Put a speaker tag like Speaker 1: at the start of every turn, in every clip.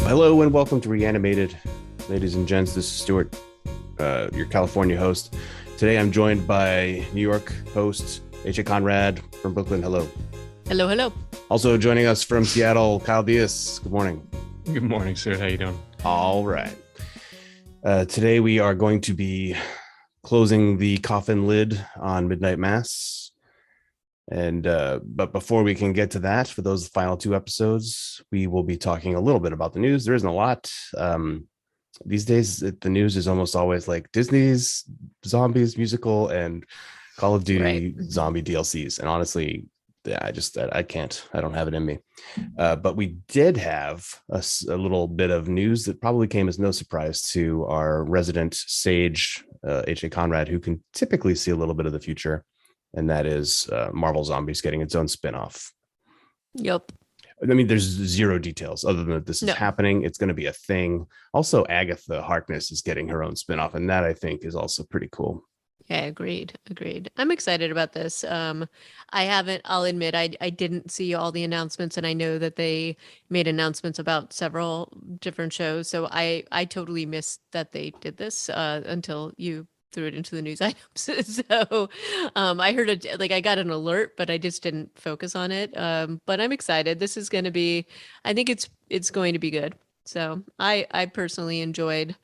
Speaker 1: Hello and welcome to Reanimated, ladies and gents. This is Stuart, your California host. Today I'm joined by New York host H.A. Conrad from Brooklyn. Hello.
Speaker 2: Hello, hello.
Speaker 1: Also joining us from Seattle, Kyle Diaz. Good morning.
Speaker 3: Good morning, sir. How you doing?
Speaker 1: All right. Today we are going to be closing the coffin lid on Midnight Mass. And but before we can get to that, for those final two episodes, we will be talking a little bit about the news. There isn't a lot. These days, the news is almost always like Disney's Zombies musical and Call of Duty zombie DLCs. And honestly, yeah, I can't. I don't have it in me. But we did have a little bit of news that probably came as no surprise to our resident sage, H.A. Conrad, who can typically see a little bit of the future. And that is Marvel Zombies getting its own spinoff.
Speaker 2: Yep.
Speaker 1: I mean, there's zero details other than that this is happening. It's going to be a thing. Also, Agatha Harkness is getting her own spinoff, and that I think is also pretty cool.
Speaker 2: Yeah, agreed. I'm excited about this. I'll admit, I didn't see all the announcements, and I know that they made announcements about several different shows. So I totally missed that they did this until you threw it into the news items. So I heard it, like I got an alert, but I just didn't focus on it. But I'm excited. This is going to be, I think it's going to be good. So I personally enjoyed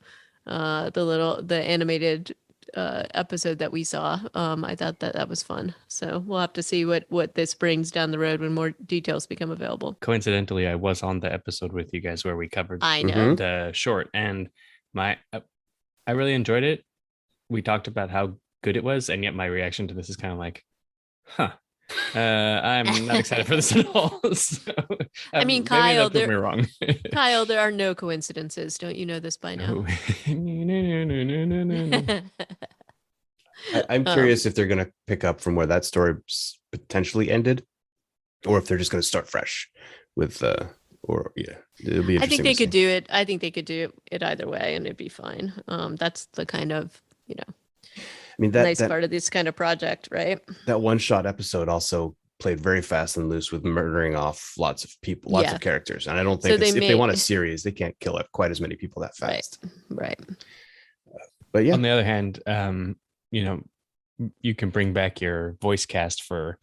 Speaker 2: the animated episode that we saw. I thought that was fun. So we'll have to see what this brings down the road when more details become available.
Speaker 3: Coincidentally, I was on the episode with you guys where we covered
Speaker 2: the
Speaker 3: short, and I really enjoyed it. We talked about how good it was, and yet my reaction to this is kind of like, I'm not excited for this at all. So,
Speaker 2: I mean,
Speaker 3: Kyle, proved me wrong.
Speaker 2: Kyle, there are no coincidences. Don't you know this by now?
Speaker 3: No.
Speaker 1: I'm curious if they're going to pick up from where that story potentially ended, or if they're just going to start fresh with it'll be interesting.
Speaker 2: I think they could do it. I think they could do it either way, and it'd be fine. That's the kind of, I mean, that part of this kind of project, right?
Speaker 1: That one-shot episode also played very fast and loose with murdering off lots of people, lots of characters. And I don't think if they want a series, they can't kill quite as many people that fast.
Speaker 2: Right.
Speaker 1: But yeah.
Speaker 3: On the other hand, you can bring back your voice cast for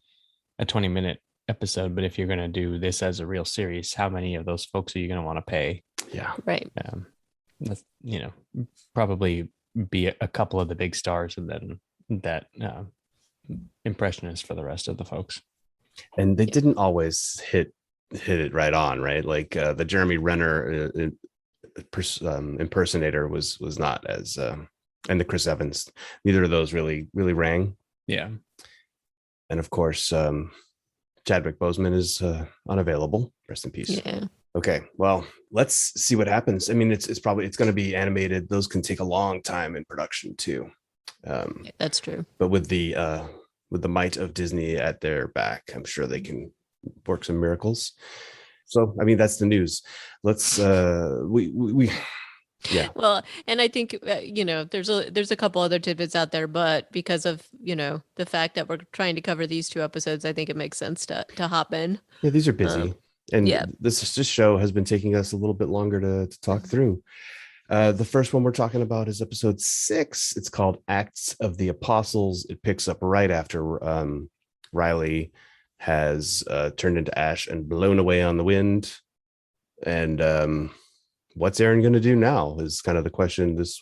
Speaker 3: a 20-minute episode, but if you're going to do this as a real series, how many of those folks are you going to want to pay?
Speaker 1: Yeah.
Speaker 2: Right.
Speaker 3: That's, probably be a couple of the big stars, and then that impression is for the rest of the folks.
Speaker 1: And they didn't always hit it right on, right? Like the Jeremy Renner impersonator was not as and the Chris Evans, neither of those really rang.
Speaker 3: Yeah. And
Speaker 1: of course Chadwick Boseman is unavailable. Rest in peace.
Speaker 2: Yeah.
Speaker 1: Okay, well, let's see what happens. I mean, it's going to be animated. Those can take a long time in production too.
Speaker 2: That's true.
Speaker 1: But with the might of Disney at their back, I'm sure they can work some miracles. So, I mean, that's the news. Let's yeah.
Speaker 2: Well, and I think there's a couple other tidbits out there, but because of the fact that we're trying to cover these two episodes, I think it makes sense to hop in.
Speaker 1: Yeah, these are busy. And this show has been taking us a little bit longer to talk through. The first one we're talking about is episode 6. It's called Acts of the Apostles. It picks up right after Riley has turned into ash and blown away on the wind. And what's Aaron going to do now is kind of the question this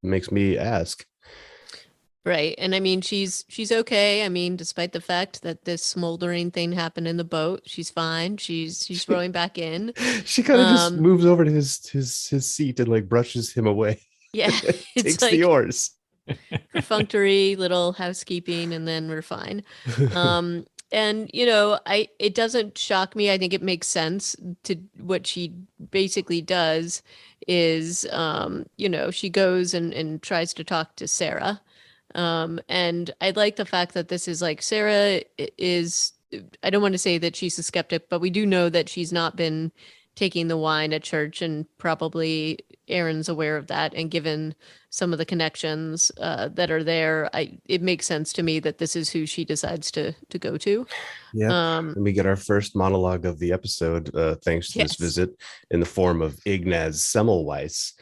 Speaker 1: makes me ask.
Speaker 2: Right. And I mean, she's okay. I mean, despite the fact that this smoldering thing happened in the boat, she's fine. She's rowing back in.
Speaker 1: She kind of just moves over to his seat and like brushes him away.
Speaker 2: Yeah.
Speaker 1: Takes like the oars.
Speaker 2: Perfunctory little housekeeping, and then we're fine. And it doesn't shock me. I think it makes sense to what she basically does is she goes and tries to talk to Sarah. And I like the fact that this is like Sarah is, I don't want to say that she's a skeptic, but we do know that she's not been taking the wine at church, and probably Aaron's aware of that. And given some of the connections that are there, it makes sense to me that this is who she decides to go to.
Speaker 1: Yep. And we get our first monologue of the episode, thanks to this
Speaker 2: Yes.
Speaker 1: visit, in the form of Ignaz Semmelweis,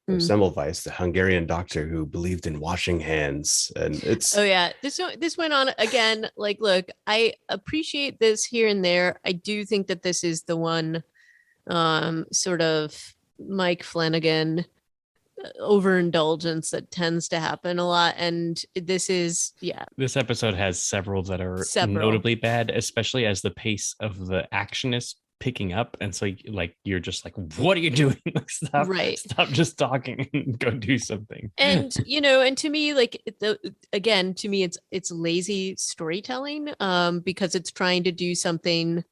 Speaker 1: or Semmelweis, the Hungarian doctor who believed in washing hands. And it's
Speaker 2: Oh yeah, this went on again. Like, look, I appreciate this here and there. I do think that this is the one sort of Mike Flanagan overindulgence that tends to happen a lot. And this is, yeah,
Speaker 3: This episode has several that are
Speaker 2: Several.
Speaker 3: notably bad, especially as the pace of the action is picking up. And so like you're just like, what are you doing? Like, stop,
Speaker 2: Right.
Speaker 3: stop just talking and go do something.
Speaker 2: And and to me, like, to me it's lazy storytelling, because it's trying to do something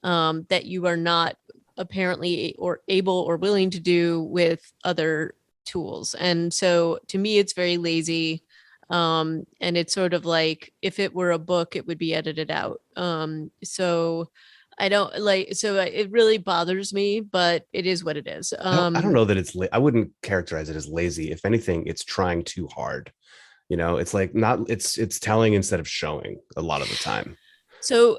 Speaker 2: that you are not apparently or able or willing to do with other tools. And so to me it's very lazy, and it's sort of like, if it were a book it would be edited out. So I don't like, so it really bothers me, but it is what it is.
Speaker 1: I don't know that it's I wouldn't characterize it as lazy. If anything, it's trying too hard. It's like not it's telling instead of showing a lot of the time.
Speaker 2: So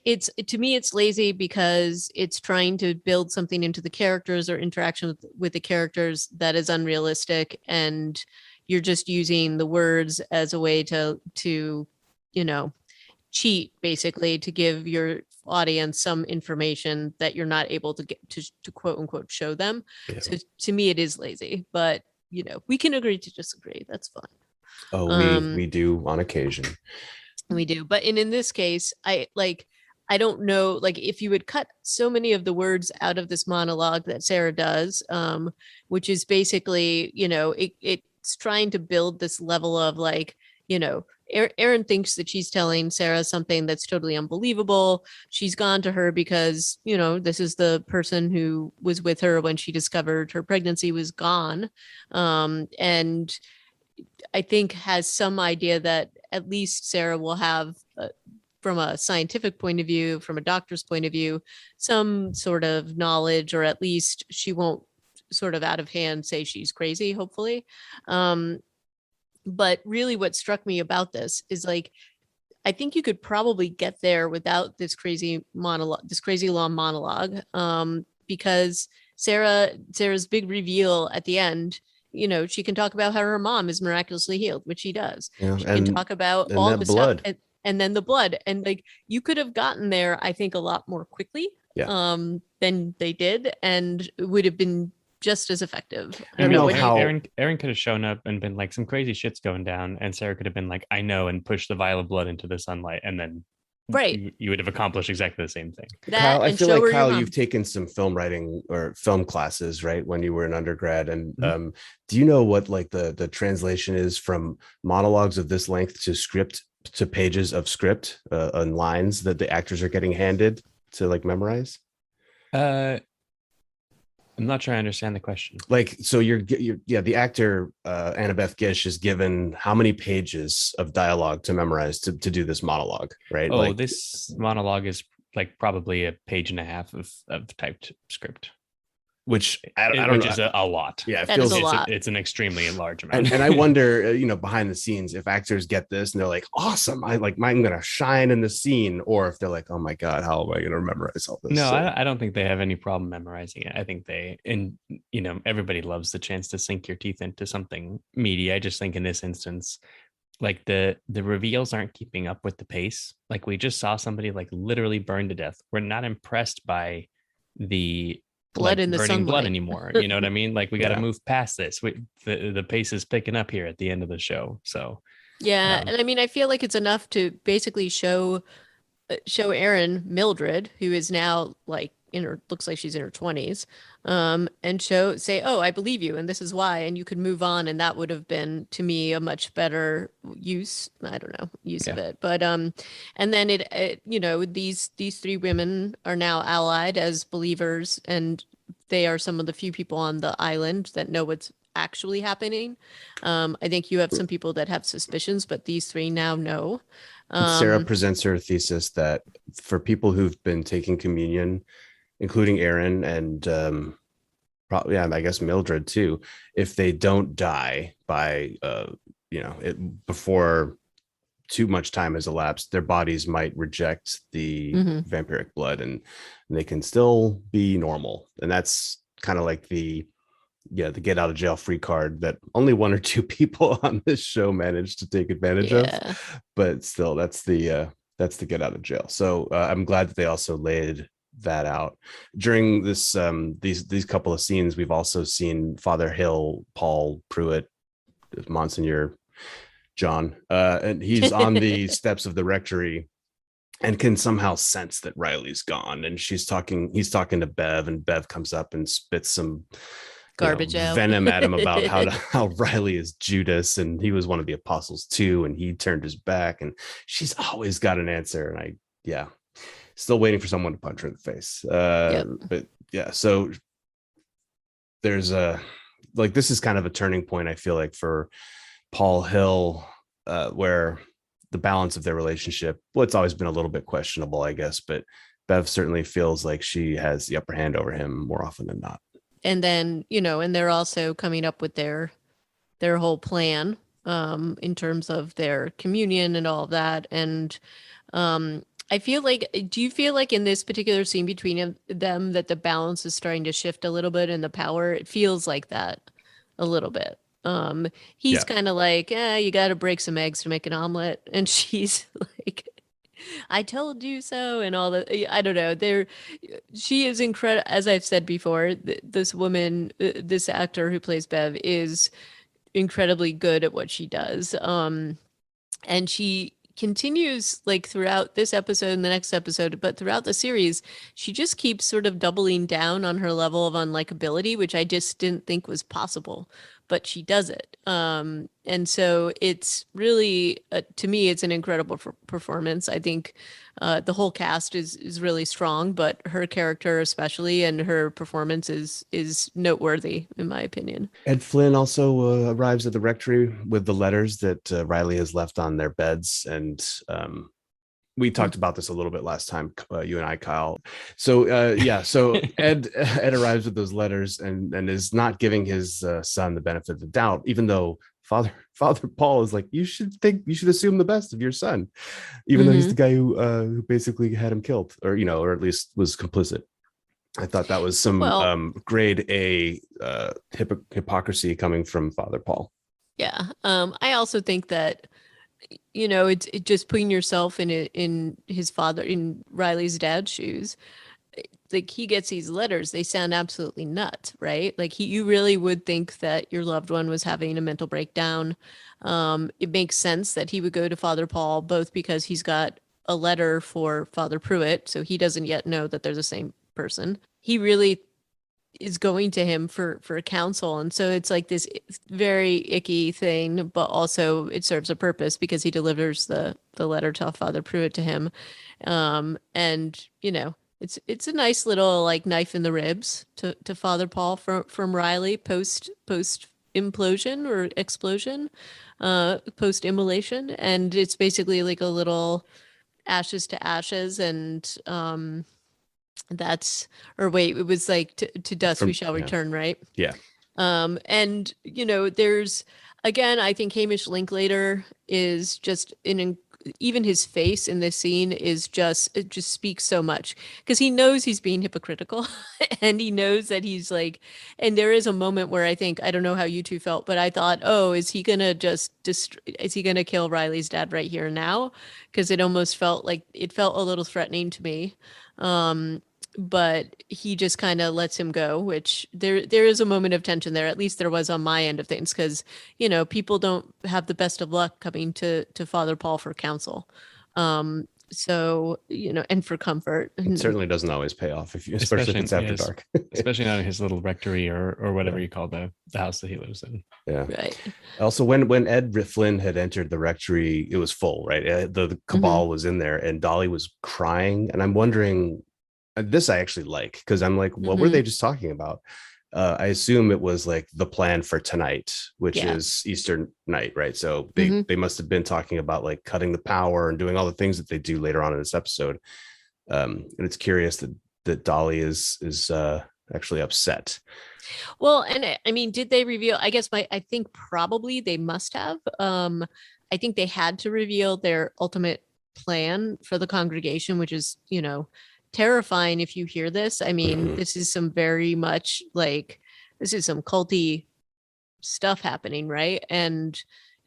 Speaker 2: to me, it's lazy because it's trying to build something into the characters or interaction with the characters that is unrealistic. And you're just using the words as a way to cheat, basically, to give your audience some information that you're not able to get to quote unquote show them. Yeah. So to me, it is lazy, but we can agree to disagree. That's fine.
Speaker 1: Oh, we do on occasion.
Speaker 2: We do. But in this case, I don't know, like, if you would cut so many of the words out of this monologue that Sarah does, which is basically, it's trying to build this level of like, Aaron thinks that she's telling Sarah something that's totally unbelievable. She's gone to her because, this is the person who was with her when she discovered her pregnancy was gone. And I think has some idea that at least Sarah will have, from a scientific point of view, from a doctor's point of view, some sort of knowledge, or at least she won't sort of out of hand say she's crazy, hopefully. But really what struck me about this is, like, I think you could probably get there without this crazy monologue, this crazy long monologue, because Sarah's big reveal at the end, she can talk about how her mom is miraculously healed, which she does.
Speaker 1: Yeah,
Speaker 2: she can talk about all the
Speaker 1: blood.
Speaker 2: stuff, and then the blood. And like, you could have gotten there, I think, a lot more quickly than they did, and it would have been just as effective.
Speaker 3: I don't know how Aaron could have shown up and been like, some crazy shit's going down, and Sarah could have been like, I know, and pushed the vial of blood into the sunlight, and then you would have accomplished exactly the same thing.
Speaker 1: Kyle, I feel like, Kyle, you've taken some film writing or film classes, right, when you were in undergrad, and do you know what like the translation is from monologues of this length to pages of script and lines that the actors are getting handed to like memorize?
Speaker 3: I'm not sure I understand the question.
Speaker 1: Like, so you're the actor Annabeth Gish is given how many pages of dialogue to memorize to do this monologue, right?
Speaker 3: Oh,
Speaker 1: like,
Speaker 3: this monologue is like probably a page and a half of typed script,
Speaker 1: which I don't know.
Speaker 3: Is a lot.
Speaker 1: Yeah,
Speaker 2: it feels a lot.
Speaker 3: It's an extremely large amount.
Speaker 1: And I wonder, behind the scenes, if actors get this and they're like, awesome, I'm gonna shine in the scene, or if they're like, oh my god, how am I gonna memorize all this?
Speaker 3: No, I don't think they have any problem memorizing it. I think everybody loves the chance to sink your teeth into something meaty. I just think in this instance, like the reveals aren't keeping up with the pace. Like, we just saw somebody like literally burned to death. We're not impressed by the
Speaker 2: blood in the
Speaker 3: burning
Speaker 2: sunlight.
Speaker 3: Blood anymore. You know what I mean? Like, we got to move past this. The pace is picking up here at the end of the show. So
Speaker 2: and I mean, I feel like it's enough to basically show Erin Mildred, who is now like looks like she's in her 20s, and say, oh, I believe you, and this is why, and you could move on. And that would have been, to me, a much better use of it. But and then these three women are now allied as believers, and they are some of the few people on the island that know what's actually happening. I think you have some people that have suspicions, but these three now know.
Speaker 1: Sarah presents her thesis that for people who've been taking communion including Aaron and probably, yeah, I guess Mildred too, if they don't die by before too much time has elapsed, their bodies might reject the
Speaker 2: Hmm.
Speaker 1: vampiric blood, and they can still be normal. And that's kind of like the get out of jail free card that only one or two people on this show managed to take advantage of.
Speaker 2: Yeah.
Speaker 1: But still, that's the get out of jail. So I'm glad that they also laid that out during this these couple of scenes. We've also seen Father Hill, Paul Pruitt, Monsignor John, and he's on the steps of the rectory and can somehow sense that Riley's gone. And he's talking to Bev, and Bev comes up and spits some
Speaker 2: Garbage out.
Speaker 1: venom at him about how Riley is Judas and he was one of the apostles too, and he turned his back. And she's always got an answer. And still waiting for someone to punch her in the face.
Speaker 2: Yep.
Speaker 1: But yeah, so there's this is kind of a turning point, I feel like, for Paul Hill, where the balance of their relationship, well, it's always been a little bit questionable, I guess, but Bev certainly feels like she has the upper hand over him more often than not.
Speaker 2: And then, and they're also coming up with their whole plan in terms of their communion and all of that. And I feel like, do you feel like in this particular scene between them that the balance is starting to shift a little bit, and the power, it feels like that a little bit. He's kind of like, you got to break some eggs to make an omelet. And she's like, I told you so. And all the, I don't know, she is incredible. As I've said before, this woman, this actor who plays Bev is incredibly good at what she does. And she continues like throughout this episode and the next episode, but throughout the series, she just keeps sort of doubling down on her level of unlikability, which I just didn't think was possible, but she does it. And so it's really, to me, it's an incredible performance. I think the whole cast is really strong, but her character especially and her performance is noteworthy in my opinion.
Speaker 1: Ed Flynn also arrives at the rectory with the letters that Riley has left on their beds, and we talked about this a little bit last time, you and I, Kyle. So so Ed arrives with those letters and is not giving his son the benefit of the doubt, even though Father Paul is like, you should assume the best of your son, even though he's the guy who basically had him killed, or or at least was complicit. I thought that was some grade A hypocrisy coming from Father Paul.
Speaker 2: Yeah. I also think that, it's just putting yourself in his father, in Riley's dad's shoes. Like, he gets these letters, they sound absolutely nuts, right? Like, you really would think that your loved one was having a mental breakdown. It makes sense that he would go to Father Paul, both because he's got a letter for Father Pruitt, so he doesn't yet know that they're the same person. He really is going to him for counsel, and so it's like this very icky thing, but also it serves a purpose because he delivers the letter to Father Pruitt to him. And it's a nice little like knife in the ribs to Father Paul from Riley post implosion or explosion, post immolation, and it's basically like a little ashes to ashes, and it was like to dust we shall return, right?
Speaker 1: Yeah.
Speaker 2: And there's, again, I think Hamish Linklater is just even his face in this scene is it just speaks so much, because he knows he's being hypocritical and he knows that he's like, and there is a moment where I think, I don't know how you two felt, but I thought, oh, is he gonna is he gonna kill Riley's dad right here now? Because it almost felt a little threatening to me. But he just kind of lets him go, which there is a moment of tension there. At least there was on my end of things, because people don't have the best of luck coming to Father Paul for counsel. So and for comfort.
Speaker 1: It certainly doesn't always pay off, especially if it's after dark.
Speaker 3: Especially not in his little rectory or whatever you call the house that he lives in.
Speaker 1: Yeah.
Speaker 2: Right.
Speaker 1: Also, when Ed Flynn had entered the rectory, it was full, right? The cabal was in there, and Dolly was crying, and I'm wondering. This I actually like, because I'm like, what were they just talking about? I assume it was like the plan for tonight, which is Easter night, right? So they must have been talking about like cutting the power and doing all the things that they do later on in this episode. And it's curious that that Dolly is actually upset.
Speaker 2: Well, and I mean, did they reveal? I guess I think probably they must have. I think they had to reveal their ultimate plan for the congregation, which is, terrifying if you hear this. I mean,
Speaker 1: Mhm.
Speaker 2: this is some very much like this is some culty stuff happening, right? And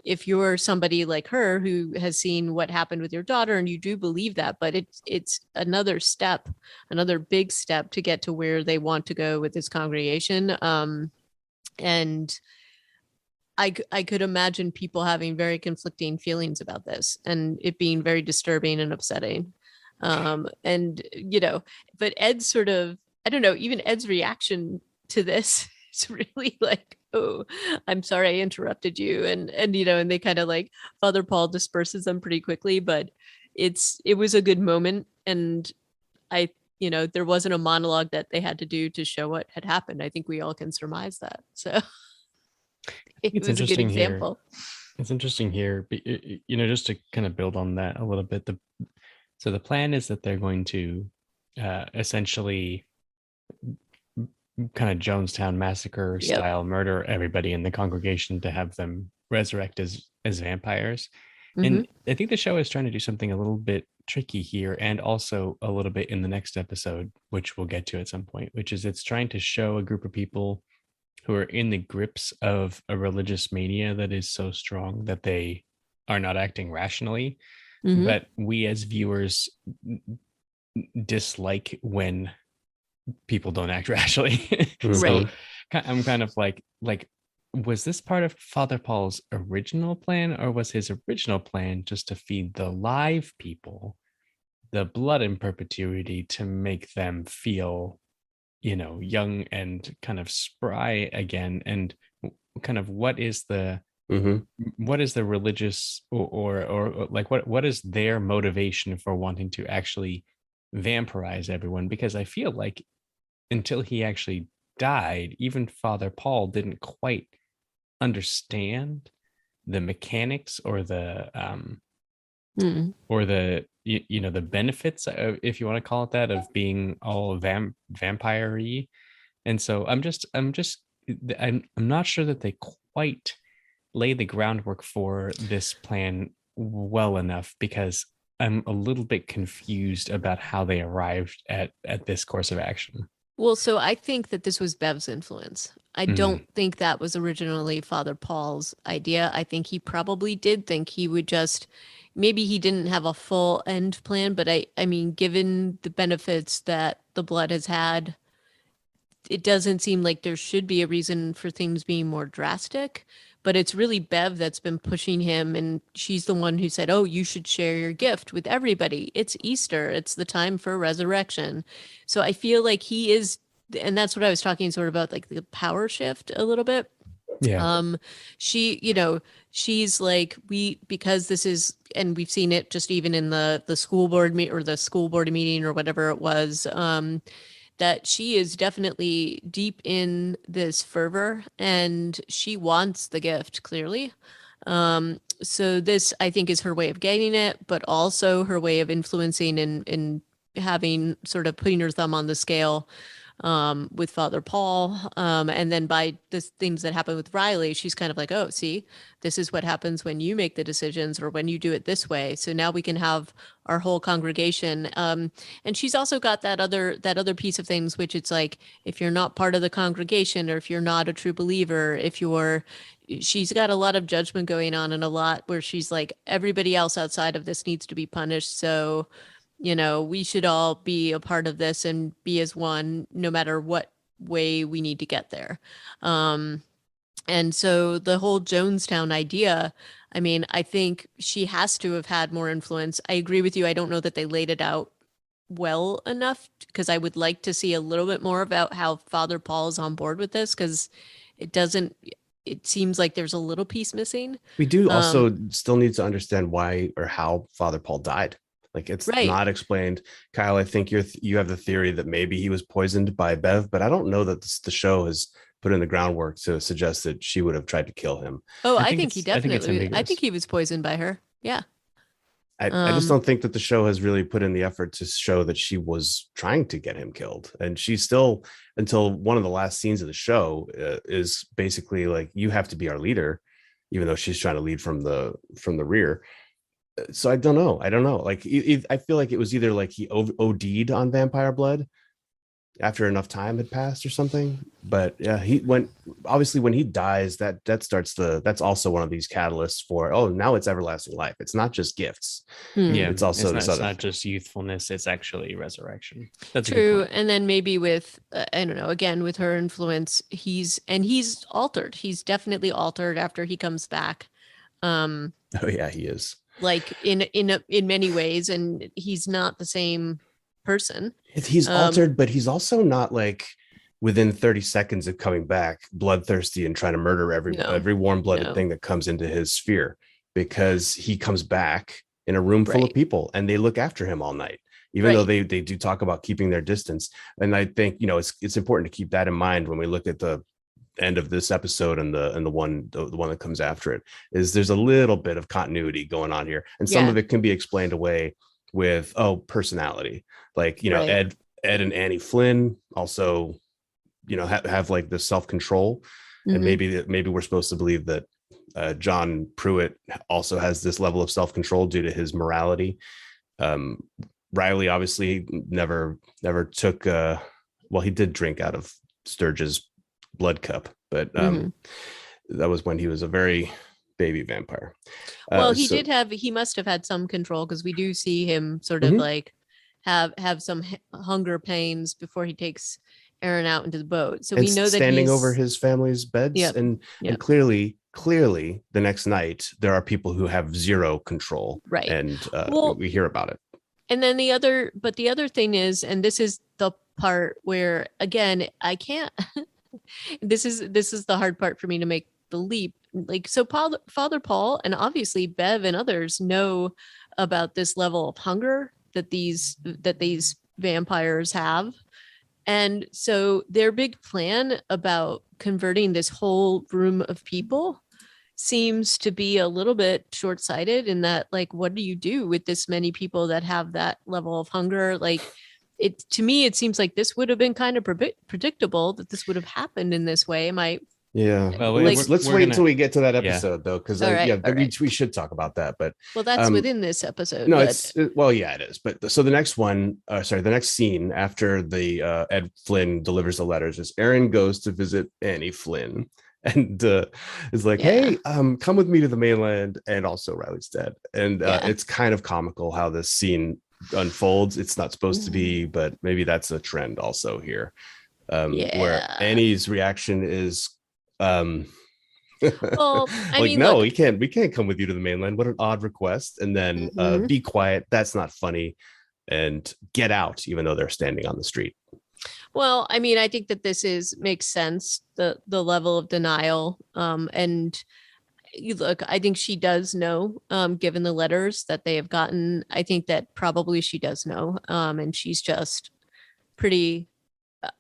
Speaker 2: if you're somebody like her who has seen what happened with your daughter and you do believe that, but it's another step, another big step to get to where they want to go with this congregation. And I could imagine people having very conflicting feelings about this and it being very disturbing and upsetting. And but Ed's sort of, I don't know, even Ed's reaction to this is really like, oh, I'm sorry I interrupted you. And they kind of like Father Paul disperses them pretty quickly, but it was a good moment. And I, there wasn't a monologue that they had to do to show what had happened. I think we all can surmise that. So it
Speaker 3: It's
Speaker 2: was a good
Speaker 3: interesting here.
Speaker 2: example.
Speaker 3: It's interesting here, just to kind of build on that a little bit. So the plan is that they're going to essentially kind of Jonestown massacre
Speaker 2: Yep.
Speaker 3: style murder everybody in the congregation to have them resurrect as vampires.
Speaker 2: Mhm.
Speaker 3: And I think the show is trying to do something a little bit tricky here, and also a little bit in the next episode, which we'll get to at some point, which is it's trying to show a group of people who are in the grips of a religious mania that is so strong that they are not acting rationally.
Speaker 2: Mhm.
Speaker 3: But we as viewers dislike when people don't act rationally.
Speaker 1: Mhm.
Speaker 3: So
Speaker 2: Right.
Speaker 3: I'm kind of like, was this part of Father Paul's original plan, or was his original plan just to feed the live people the blood in perpetuity to make them feel, young and kind of spry again? And kind of what is the
Speaker 1: Mhm.
Speaker 3: religious, or like what is their motivation for wanting to actually vampirize everyone? Because I feel like until he actually died, even Father Paul didn't quite understand the mechanics or the
Speaker 2: Mm.
Speaker 3: the benefits of, if you want to call it that, of being all vampire-y. And so I'm not sure that they quite lay the groundwork for this plan well enough, because I'm a little bit confused about how they arrived at this course of action.
Speaker 2: Well, so I think that this was Bev's influence. I don't think that was originally Father Paul's idea. I think he probably did think he would just, maybe he didn't have a full end plan, but I mean, given the benefits that the blood has had, it doesn't seem like there should be a reason for things being more drastic. But it's really Bev that's been pushing him, and she's the one who said, "Oh, you should share your gift with everybody. It's Easter. It's the time for resurrection." So I feel like he is, and that's what I was talking sort of about, like the power shift a little bit.
Speaker 3: Yeah.
Speaker 2: She, she's like, because this is, and we've seen it just even in the school board or the school board meeting or whatever it was, that she is definitely deep in this fervor and she wants the gift clearly. So this, I think, is her way of getting it, but also her way of influencing and having sort of putting her thumb on the scale with Father Paul. And then by the things that happen with Riley, she's kind of like, oh, see, this is what happens when you make the decisions or when you do it this way. So now we can have our whole congregation. And she's also got that other piece of things, which it's like, if you're not part of the congregation or if you're not a true believer, she's got a lot of judgment going on and a lot where she's like, everybody else outside of this needs to be punished. So we should all be a part of this and be as one, no matter what way we need to get there. And so the whole Jonestown idea, I mean, I think she has to have had more influence. I agree with you. I don't know that they laid it out well enough because I would like to see a little bit more about how Father Paul is on board with this because it seems like there's a little piece missing.
Speaker 1: We do also still need to understand why or how Father Paul died. Like it's
Speaker 2: Right.
Speaker 1: not explained. Kyle, I think you have the theory that maybe he was poisoned by Bev, but I don't know that the show has put in the groundwork to suggest that she would have tried to kill him.
Speaker 2: Oh,
Speaker 3: I
Speaker 2: I
Speaker 3: think
Speaker 2: think he
Speaker 3: it's I think it's
Speaker 2: definitely, I
Speaker 3: ambiguous.
Speaker 2: think he was poisoned by her. Yeah.
Speaker 1: I just don't think that the show has really put in the effort to show that she was trying to get him killed. And she's still, until one of the last scenes of the show, is basically like, you have to be our leader, even though she's trying to lead from the rear. So I don't know. Like, I feel like it was either like he OD'd on vampire blood after enough time had passed or something. But yeah, obviously when he dies, that's also one of these catalysts for, oh, now it's everlasting life. It's not just gifts.
Speaker 3: Yeah,
Speaker 1: It's also
Speaker 3: it's not just youthfulness, it's actually resurrection. That's
Speaker 2: true. And then maybe with I don't know, again with her influence, he's altered. He's definitely altered after he comes back.
Speaker 1: Oh yeah, he is.
Speaker 2: Like in many ways, and he's not the same person.
Speaker 1: He's altered, but he's also not like within 30 seconds of coming back bloodthirsty and trying to murder every warm-blooded thing that comes into his sphere, because he comes back in a room full of people and they look after him all night, even though they do talk about keeping their distance. And I think, it's important to keep that in mind when we look at the end of this episode and the one that comes after it. Is there's a little bit of continuity going on here, and some of it can be explained away with personality, like Ed and Annie Flynn also have like this self-control. And maybe we're supposed to believe that John Pruitt also has this level of self-control due to his morality. Riley obviously never took he did drink out of Sturge's blood cup, but that was when he was a very baby vampire.
Speaker 2: Well, he must have had some control, because we do see him sort of like have some hunger pains before he takes Aaron out into the boat. So we know that
Speaker 1: standing over his family's beds. And clearly the next night there are people who have zero control. Right. And we hear about it.
Speaker 2: And then the other thing is, and this is the part where, again, I can't, this is the hard part for me to make the leap. Like, so Father Paul and obviously Bev and others know about this level of hunger that these vampires have. And so their big plan about converting this whole room of people seems to be a little bit short-sighted, in that, like, what do you do with this many people that have that level of hunger? Like, to me, it seems like this would have been kind of predictable that this would have happened in this way.
Speaker 1: Well, let's wait until we get to that episode, though, because we should talk about that. But
Speaker 2: that's within this episode.
Speaker 1: No, it is. But so the next one, the next scene after the Ed Flynn delivers the letters is Aaron goes to visit Annie Flynn and is like, hey, come with me to the mainland, and also Riley's dead. And it's kind of comical how this scene unfolds. It's not supposed to be, but maybe that's a trend also here, where Annie's reaction is well, we can't come with you to the mainland. What an odd request. And then be quiet, that's not funny, and get out, even though they're standing on the street.
Speaker 2: Well, I mean, I think that makes sense, the level of denial. And you look, I think she does know, given the letters that they have gotten. I think that probably she does know. And she's just pretty,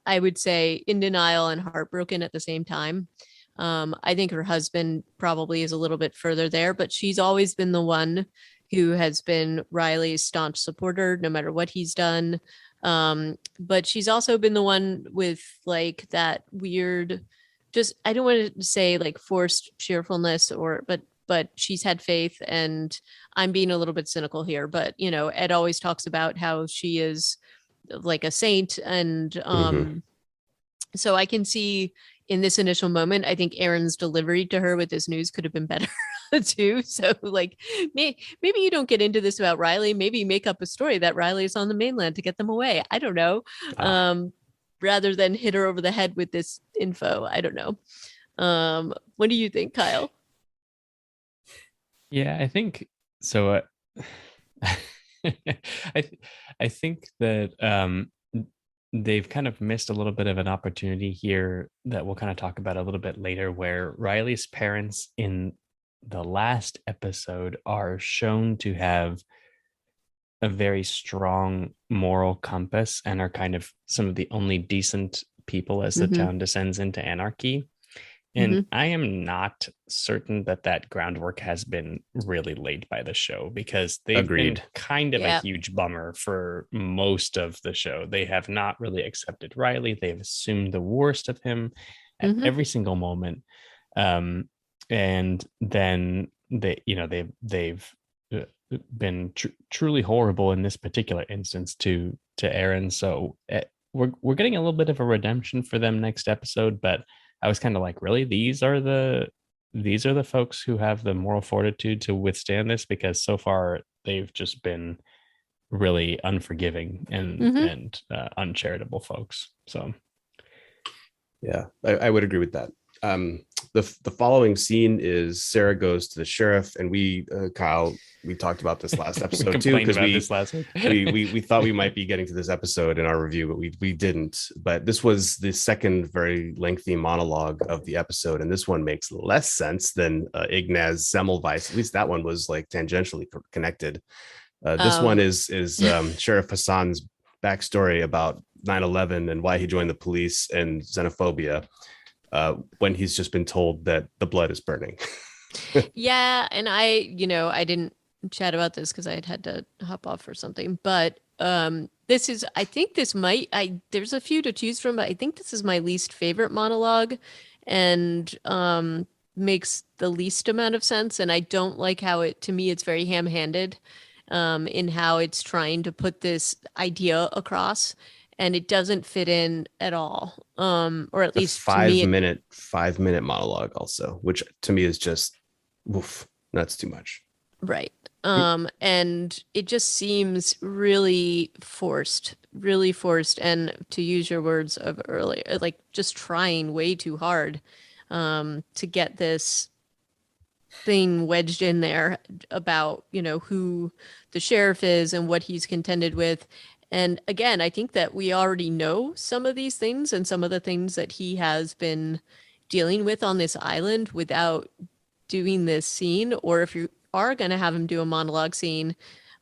Speaker 2: I would say, in denial and heartbroken at the same time. I think her husband probably is a little bit further there, but she's always been the one who has been Riley's staunch supporter, no matter what he's done. But she's also been the one with like that weird, just, I don't want to say like forced cheerfulness, but she's had faith. And I'm being a little bit cynical here, but Ed always talks about how she is like a saint. And so I can see in this initial moment, I think Aaron's delivery to her with this news could have been better too. So like, maybe you don't get into this about Riley. Maybe make up a story that Riley is on the mainland to get them away. I don't know. Rather than hit her over the head with this info. I don't know. What do you think, Kyle?
Speaker 3: Yeah, I think so. I think that they've kind of missed a little bit of an opportunity here that we'll kind of talk about a little bit later, where Riley's parents in the last episode are shown to have a very strong moral compass and are kind of some of the only decent people as the town descends into anarchy. And I am not certain that groundwork has been really laid by the show, because they've been
Speaker 1: Agreed.
Speaker 3: kind of a
Speaker 2: Yeah.
Speaker 3: huge bummer for most of the show. They have not really accepted Riley. They've assumed the worst of him at every single moment. And then they've been truly horrible in this particular instance to Aaron. So we're getting a little bit of a redemption for them next episode, but I was kind of like, really, these are the folks who have the moral fortitude to withstand this, because so far they've just been really unforgiving and uncharitable folks. So
Speaker 1: Yeah, I would agree with that. The following scene is Sarah goes to the sheriff, and we, Kyle, we talked about this last episode too, because we thought we might be getting to this episode in our review, but we didn't. But this was the second very lengthy monologue of the episode, and this one makes less sense than Ignaz Semmelweis. At least that one was like tangentially connected. This one is Sheriff Hassan's backstory about 9/11 and why he joined the police and xenophobia, when he's just been told that the blood is burning.
Speaker 2: Yeah, and I didn't chat about this because I had to hop off for something, but this is, I think this might, there's a few to choose from, but I think this is my least favorite monologue, and makes the least amount of sense. And I don't like how to me, it's very ham-handed in how it's trying to put this idea across, and it doesn't fit in at all. Or at least
Speaker 1: five
Speaker 2: to me,
Speaker 1: minute monologue also, which to me is just, oof, that's too much.
Speaker 2: right. And it just seems really forced, and to use your words of earlier, like just trying way too hard to get this thing wedged in there about, who the sheriff is and what he's contended with. And again, I think that we already know some of these things and some of the things that he has been dealing with on this island without doing this scene. Or if you are going to have him do a monologue scene,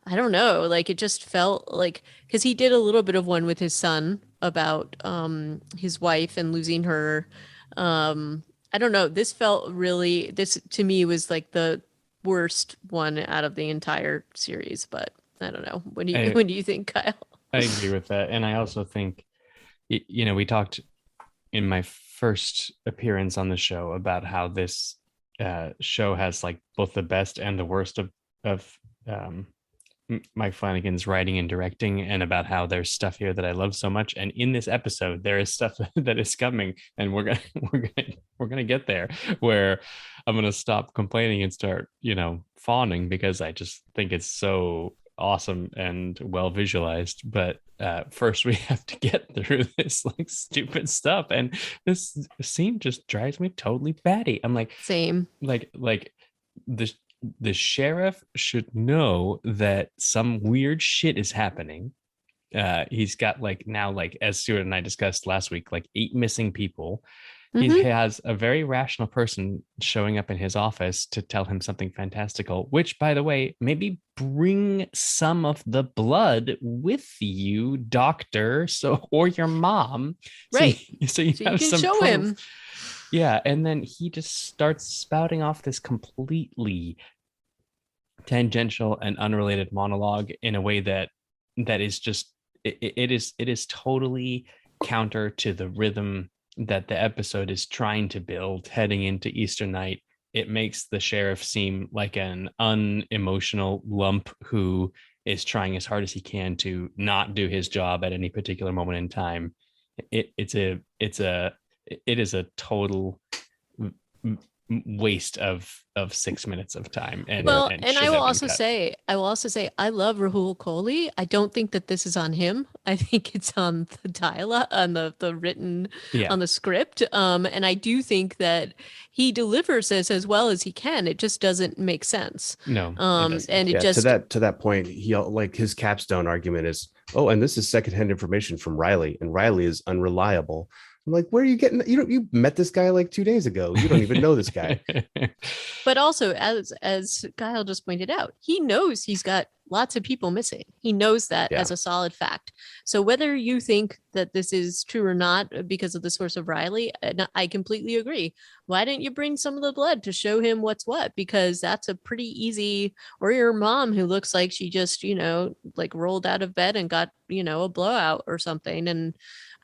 Speaker 2: I don't know, like it just felt like, because he did a little bit of one with his son about his wife and losing her. I don't know, this to me was like the worst one out of the entire series, but I don't know. When do you think, Kyle?
Speaker 3: I agree with that. And I also think, we talked in my first appearance on the show about how this show has like both the best and the worst of Mike Flanagan's writing and directing, and about how there's stuff here that I love so much. And in this episode, there is stuff that is coming, and we're gonna get there, where I'm gonna stop complaining and start, fawning, because I just think it's so awesome and well visualized. But first we have to get through this like stupid stuff, and this scene just drives me totally batty. I'm like,
Speaker 2: same,
Speaker 3: like the sheriff should know that some weird shit is happening. He's got like now, like as Stuart and I discussed last week, like 8 missing people. He has a very rational person showing up in his office to tell him something fantastical, which, by the way, maybe bring some of the blood with you, doctor, or your mom.
Speaker 2: right?
Speaker 3: So you have
Speaker 2: can
Speaker 3: some
Speaker 2: show
Speaker 3: proof.
Speaker 2: him.
Speaker 3: Yeah, and then he just starts spouting off this completely tangential and unrelated monologue in a way that is just it is totally counter to the rhythm that the episode is trying to build heading into Easter night. It makes the sheriff seem like an unemotional lump who is trying as hard as he can to not do his job at any particular moment in time. It is a total waste of 6 minutes of time. And
Speaker 2: I will also say I love Rahul Kohli. I don't think that this is on him. I think it's on the dialogue, on the written, on the script. And I do think that he delivers this as well as he can. It just doesn't make sense.
Speaker 3: No.
Speaker 2: And it just
Speaker 1: to that point, he, like, his capstone argument is, oh, and this is secondhand information from Riley, and Riley is unreliable. I'm like, where are you getting? You met this guy like 2 days ago. You don't even know this guy.
Speaker 2: But also, as Kyle just pointed out, he knows he's got lots of people missing. He knows that
Speaker 1: Yeah.
Speaker 2: as a solid fact. So whether you think that this is true or not because of the source of Riley, I completely agree. Why didn't you bring some of the blood to show him what's what? Because that's a pretty easy, or your mom who looks like she just, like rolled out of bed and got, a blowout or something. And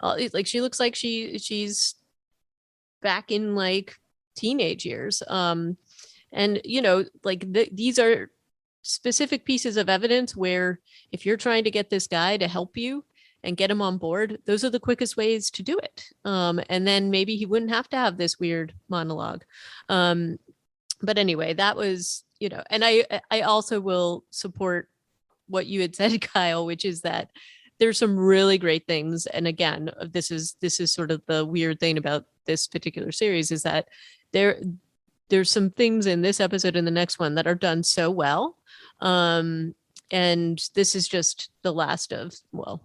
Speaker 2: like she looks like she's back in like teenage years. And these are specific pieces of evidence where if you're trying to get this guy to help you and get him on board, those are the quickest ways to do it. And then maybe he wouldn't have to have this weird monologue. But anyway, that was, and I also will support what you had said, Kyle, which is that there's some really great things. And again, this is sort of the weird thing about this particular series, is that there's some things in this episode and the next one that are done so well. And this is just the last of,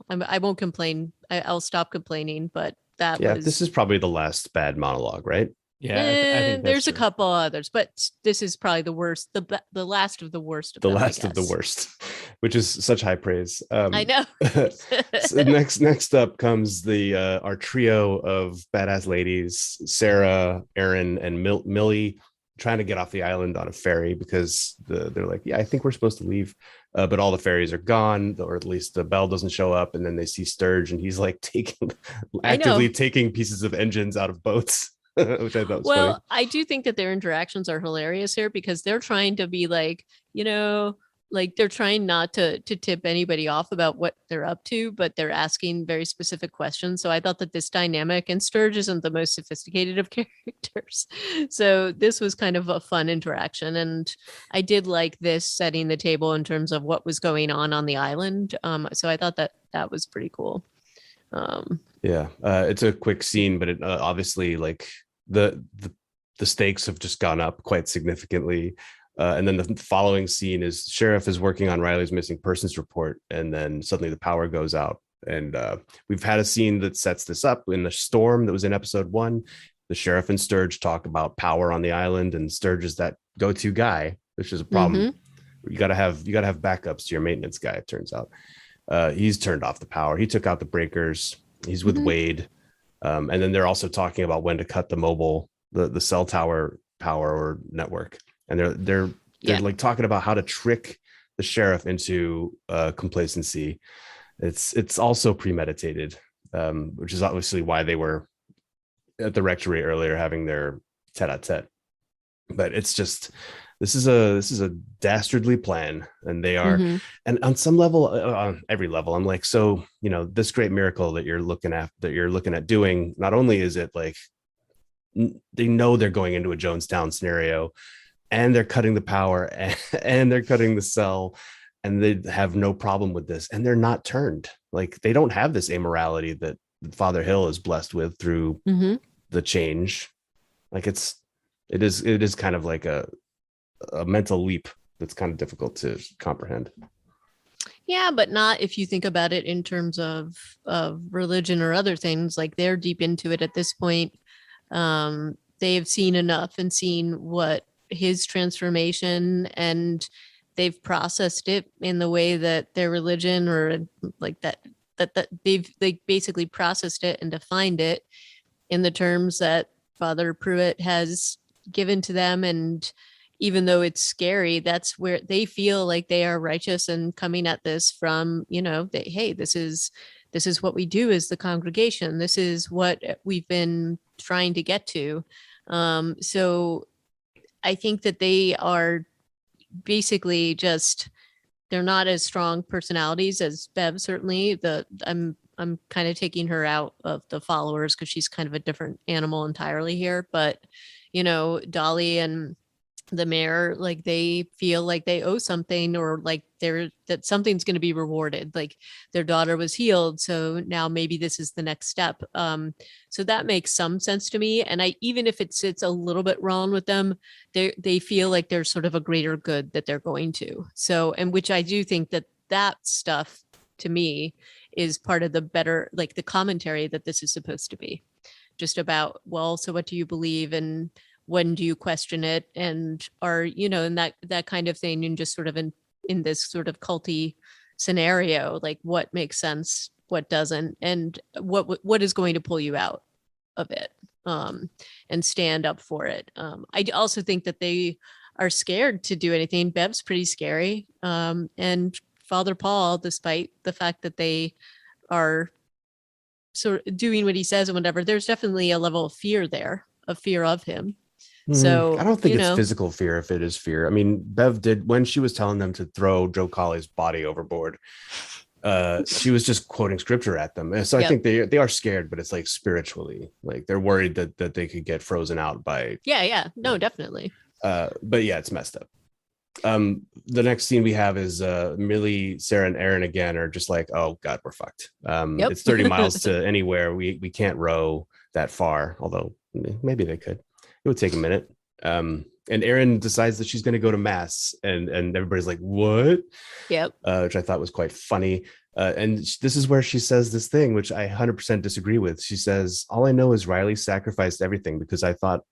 Speaker 2: I won't complain. I'll stop complaining, but
Speaker 1: This is probably the last bad monologue, right?
Speaker 3: Yeah, I think
Speaker 2: there's
Speaker 3: true.
Speaker 2: a couple others, but this is probably the worst, the last of the worst of
Speaker 1: the
Speaker 2: them,
Speaker 1: last of the worst, which is such high praise.
Speaker 2: I know.
Speaker 1: So next up comes our trio of badass ladies: Sarah, Erin, and Millie, trying to get off the island on a ferry because they're like, yeah, I think we're supposed to leave, but all the ferries are gone, or at least the bell doesn't show up. And then they see Sturge, and he's like actively taking pieces of engines out of boats. Which I thought was funny.
Speaker 2: I do think that their interactions are hilarious here because they're trying to be like, like they're trying not to tip anybody off about what they're up to, but they're asking very specific questions. So I thought that this dynamic, and Sturge isn't the most sophisticated of characters. So this was kind of a fun interaction. And I did like this setting the table in terms of what was going on the island. So I thought that was pretty cool.
Speaker 1: It's a quick scene, but it obviously, like, the stakes have just gone up quite significantly. And then the following scene is Sheriff is working on Riley's missing persons report, and then suddenly the power goes out. And we've had a scene that sets this up in the storm that was in episode 1. The Sheriff and Sturge talk about power on the island, and Sturge is that go-to guy, which is a problem. Mm-hmm. You gotta have backups to your maintenance guy, it turns out. He's turned off the power. He took out the breakers. He's with Wade. And then they're also talking about when to cut the cell tower power or network. And they're like talking about how to trick the Sheriff into complacency. It's also premeditated, which is obviously why they were at the rectory earlier having their tete-a-tete. But it's just, this is a dastardly plan, and they are, and on some level, on every level, I'm like, so, this great miracle that you're looking at doing, not only is it like, they know they're going into a Jonestown scenario, and they're cutting the power, and they're cutting the cell, and they have no problem with this, and they're not turned. Like, they don't have this amorality that Father Hill is blessed with through the change. Like, it is kind of like a mental leap that's kind of difficult to comprehend.
Speaker 2: Yeah, but not if you think about it in terms of religion or other things. Like, they're deep into it at this point. They've seen enough and seen what his transformation, and they've processed it in the way that their religion, or like that they've basically processed it and defined it in the terms that Father Pruitt has given to them. And even though it's scary, that's where they feel like they are righteous and coming at this from, hey, this is what we do as the congregation. This is what we've been trying to get to. So I think that they are basically just, they're not as strong personalities as Bev. Certainly I'm kind of taking her out of the followers because she's kind of a different animal entirely here. But, Dolly and the mayor, like, they feel like they owe something, or like that something's going to be rewarded. Like, their daughter was healed, so now maybe this is the next step. So that makes some sense to me. And even if it sits a little bit wrong with them, they feel like there's sort of a greater good that they're going to. So, and which I do think that stuff to me is part of the better, like, the commentary that this is supposed to be, just about, well, so what do you believe, and when do you question it, and are, and that kind of thing, and just sort of in this sort of culty scenario, like what makes sense, what doesn't, and what is going to pull you out of it, and stand up for it. I also think that they are scared to do anything. Bev's pretty scary. And Father Paul, despite the fact that they are sort of doing what he says and whatever, there's definitely a level of fear there, of fear of him. So
Speaker 1: I don't think it's physical fear if it is fear. I mean, Bev did, when she was telling them to throw Joe Colley's body overboard, she was just quoting scripture at them. And so I think they are scared, but it's like spiritually, like they're worried that they could get frozen out by.
Speaker 2: No, definitely.
Speaker 1: But yeah, it's messed up. The next scene we have is Millie, Sarah, and Aaron again are just like, oh god, we're fucked. It's 30 miles to anywhere. We can't row that far, although maybe they could. It would take a minute. And Aaron decides that she's going to go to mass, and everybody's like, what? Which I thought was quite funny. And this is where she says this thing, which I 100% disagree with. She says, all I know is Riley sacrificed everything because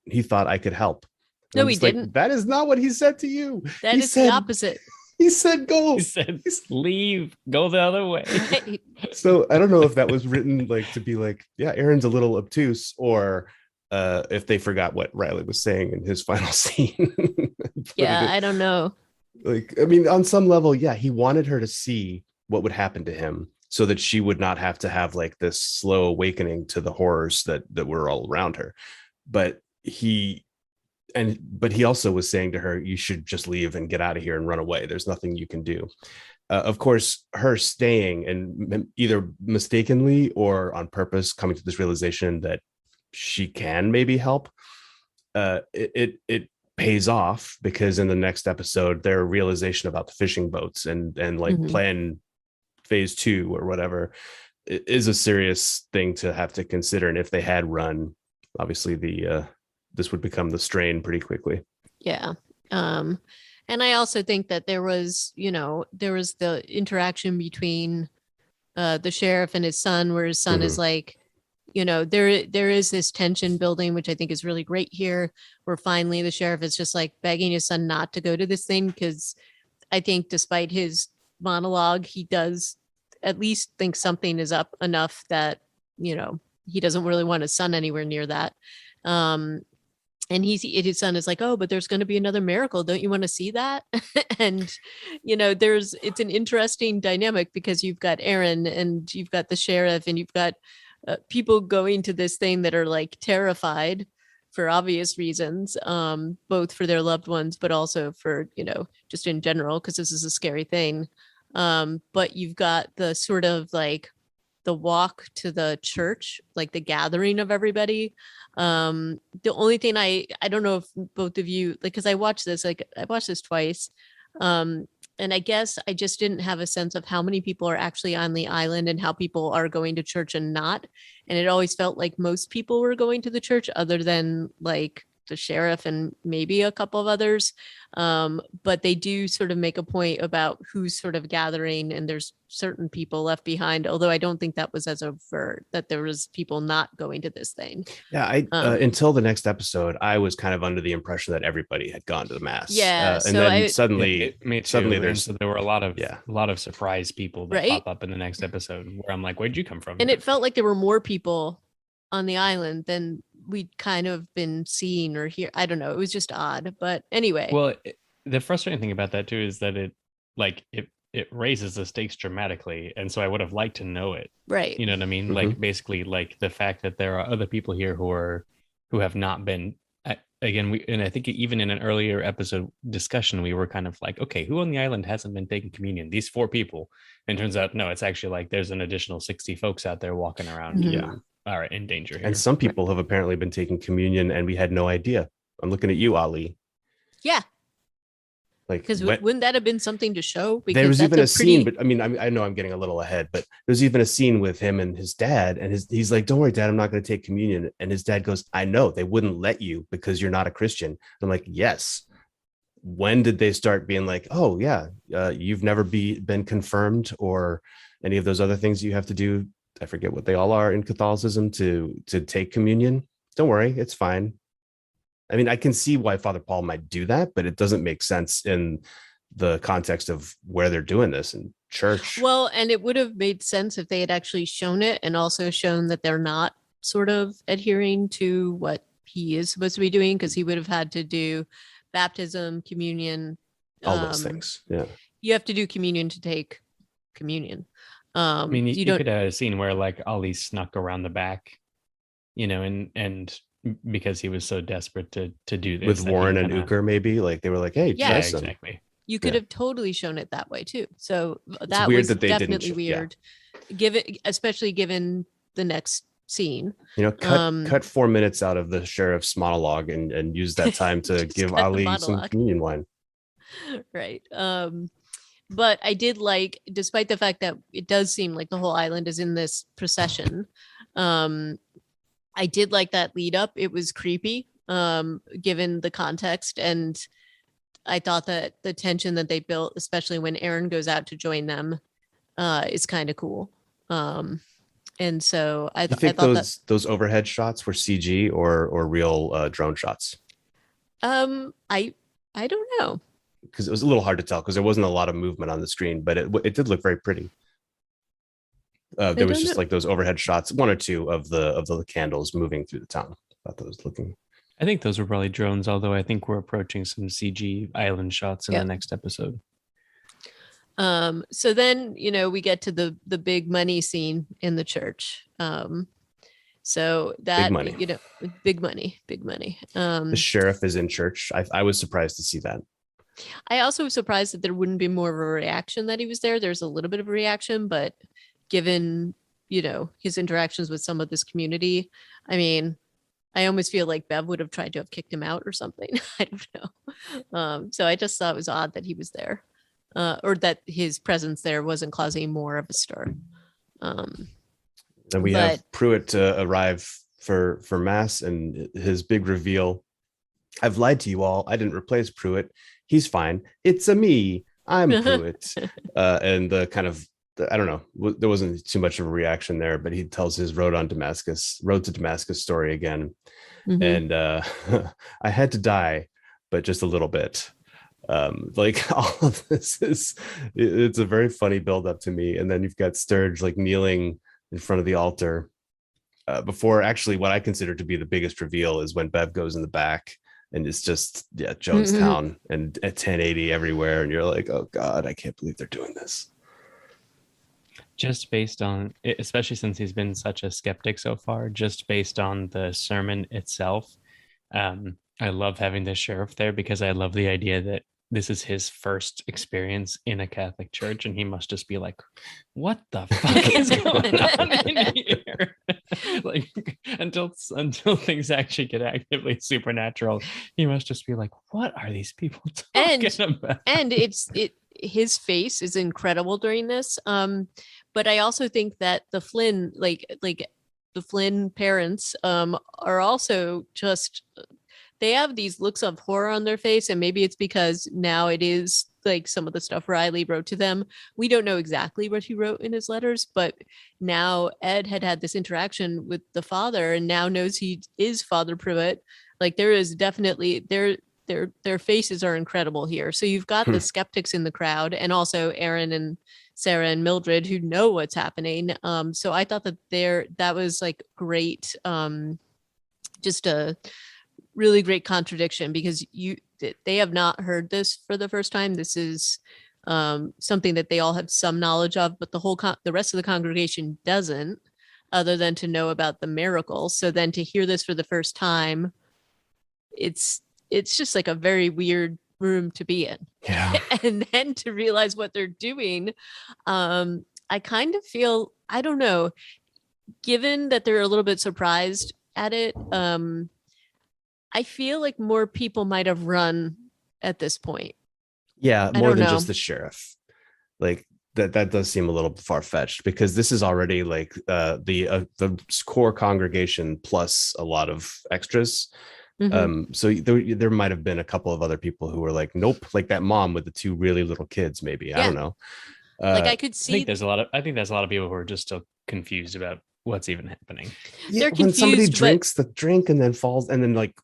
Speaker 1: he thought I could help.
Speaker 2: No, he didn't.
Speaker 1: Like, that is not what he said to you.
Speaker 2: That is the opposite.
Speaker 1: He said, go.
Speaker 3: He said, leave, go the other way.
Speaker 1: So I don't know if that was written like to be like, yeah, Aaron's a little obtuse, or if they forgot what Riley was saying in his final scene.
Speaker 2: I don't know.
Speaker 1: Like, I mean, on some level, yeah, he wanted her to see what would happen to him so that she would not have to have like this slow awakening to the horrors that were all around her. But he also was saying to her, you should just leave and get out of here and run away. There's nothing you can do. Of course, her staying and either mistakenly or on purpose coming to this realization that she can maybe help, it pays off, because in the next episode, their realization about the fishing boats and like plan phase 2 or whatever is a serious thing to have to consider. And if they had run, obviously this would become the strain pretty quickly.
Speaker 2: And I also think that there was the interaction between the sheriff and his son, where his son is like, there is this tension building, which I think is really great here, where finally the sheriff is just like begging his son not to go to this thing, because I think despite his monologue, he does at least think something is up enough that, he doesn't really want his son anywhere near that. And his son is like, oh, but there's going to be another miracle. Don't you want to see that? And, it's an interesting dynamic, because you've got Aaron and you've got the sheriff and you've got people going to this thing that are like terrified for obvious reasons, both for their loved ones, but also for, just in general, because this is a scary thing. But you've got the sort of like the walk to the church, like the gathering of everybody. The only thing I don't know if both of you, like, because I watched this twice. And I guess I just didn't have a sense of how many people are actually on the island and how people are going to church and not. And it always felt like most people were going to the church, other than like the sheriff and maybe a couple of others. But they do sort of make a point about who's sort of gathering, and there's certain people left behind, although I don't think that was as overt, that there was people not going to this thing.
Speaker 1: Yeah, until the next episode, I was kind of under the impression that everybody had gone to the mass.
Speaker 2: Yeah,
Speaker 1: and then suddenly
Speaker 3: there were a lot of surprise people that pop up in the next episode, where I'm like, where'd you come from?
Speaker 2: And it felt like there were more people on the island than we'd kind of been seeing or hear. I don't know. It was just odd. But anyway.
Speaker 3: Well, the frustrating thing about that too is that it raises the stakes dramatically. And so I would have liked to know it.
Speaker 2: Right.
Speaker 3: You know what I mean? Like basically like the fact that there are other people here who have not been, again, and I think even in an earlier episode discussion, we were kind of like, okay, who on the island hasn't been taking communion? These 4 people. And turns out, no, it's actually like there's an additional 60 folks out there walking around.
Speaker 1: Yeah.
Speaker 3: All right, in danger here.
Speaker 1: And some people have apparently been taking communion and we had no idea. I'm looking at you, Ali.
Speaker 2: Yeah.
Speaker 1: Like,
Speaker 2: because wouldn't that have been something to show? Because
Speaker 1: there was even a scene, but I mean, I know I'm getting a little ahead, but there's even a scene with him and his dad, and he's like, don't worry, Dad, I'm not going to take communion. And his dad goes, I know, they wouldn't let you because you're not a Christian. I'm like, yes. When did they start being like, oh yeah, you've never been confirmed or any of those other things you have to do? I forget what they all are in Catholicism to take communion. Don't worry, it's fine. I mean, I can see why Father Paul might do that, but it doesn't make sense in the context of where they're doing this in church.
Speaker 2: Well, and it would have made sense if they had actually shown it and also shown that they're not sort of adhering to what he is supposed to be doing, because he would have had to do baptism, communion,
Speaker 1: all those things. Yeah.
Speaker 2: You have to do communion to take communion.
Speaker 3: I mean, you could have a scene where like Ali snuck around the back, you know, and because he was so desperate to do this
Speaker 1: with Warren and Uker, maybe like they were like, hey,
Speaker 2: yeah,
Speaker 3: exactly.
Speaker 2: You could have totally shown it that way too. So that
Speaker 1: weird
Speaker 2: was
Speaker 1: that they
Speaker 2: definitely
Speaker 1: didn't
Speaker 2: weird. Especially given the next scene.
Speaker 1: You know, cut 4 minutes out of the sheriff's monologue and use that time to give Ali some communion wine.
Speaker 2: Right. But I did like, despite the fact that it does seem like the whole island is in this procession, I did like that lead up. It was creepy, given the context. And I thought that the tension that they built, especially when Aaron goes out to join them, is kind of cool. And so I
Speaker 1: think those overhead shots were CG or real drone shots.
Speaker 2: I don't know,
Speaker 1: because it was a little hard to tell because there wasn't a lot of movement on the screen, but it did look very pretty. There was just like those overhead shots, one or two of the candles moving through the town. I thought that was looking.
Speaker 3: I think those were probably drones, although I think we're approaching some CG island shots in the next episode.
Speaker 2: So then, you know, we get to the big money scene in the church. So that, big money. You know, big money. The
Speaker 1: sheriff is in church. I was surprised to see that.
Speaker 2: I also was surprised that there wouldn't be more of a reaction that he was there. There's a little bit of a reaction, but given, you know, his interactions with some of this community, I mean, I almost feel like Bev would have tried to have kicked him out or something. I don't know. So I just thought it was odd that he was there, or that his presence there wasn't causing more of a stir.
Speaker 1: And we have Pruitt arrive for Mass, and his big reveal. I've lied to you all. I didn't replace Pruitt. He's fine. It's a me. I'm Pruitt. And the kind of, I don't know, there wasn't too much of a reaction there, but he tells his road to Damascus story again. Mm-hmm. And I had to die, but just a little bit. Like all of this it's a very funny build up to me. And then you've got Sturge like kneeling in front of the altar before actually what I consider to be the biggest reveal is when Bev goes in the back. And it's just, Jonestown and at 1080 everywhere. And you're like, oh, God, I can't believe they're doing this.
Speaker 3: Just based on, especially since he's been such a skeptic so far, just based on the sermon itself. I love having the sheriff there because I love the idea that this is his first experience in a Catholic church. And he must just be like, what the fuck is going on in here? Like until things actually get actively supernatural, he must just be like, what are these people talking about?
Speaker 2: And his face is incredible during this. But I also think that the Flynn, like the Flynn parents, are also just, they have these looks of horror on their face. And maybe it's because now it is like some of the stuff Riley wrote to them. We don't know exactly what he wrote in his letters, but now Ed had this interaction with the father and now knows he is Father Pruitt. Like there is definitely their faces are incredible here. So you've got the skeptics in the crowd and also Aaron and Sarah and Mildred who know what's happening. So I thought that was like great. Just a really great contradiction because they have not heard this for the first time. This is something that they all have some knowledge of, but the rest of the congregation doesn't, other than to know about the miracle. So then to hear this for the first time, it's just like a very weird room to be in.
Speaker 1: Yeah.
Speaker 2: And then to realize what they're doing, I kind of feel, I don't know, given that they're a little bit surprised at it, I feel like more people might have run at this point.
Speaker 1: Yeah, more than just the sheriff. Like that does seem a little far-fetched because this is already like the core congregation plus a lot of extras. Mm-hmm. So there might have been a couple of other people who were like, nope, like that mom with the two really little kids, maybe. Yeah. I don't know.
Speaker 2: Like I could see.
Speaker 3: I think there's a lot of people who are just still confused about what's even happening.
Speaker 1: Yeah, when somebody drinks the drink and then falls and then like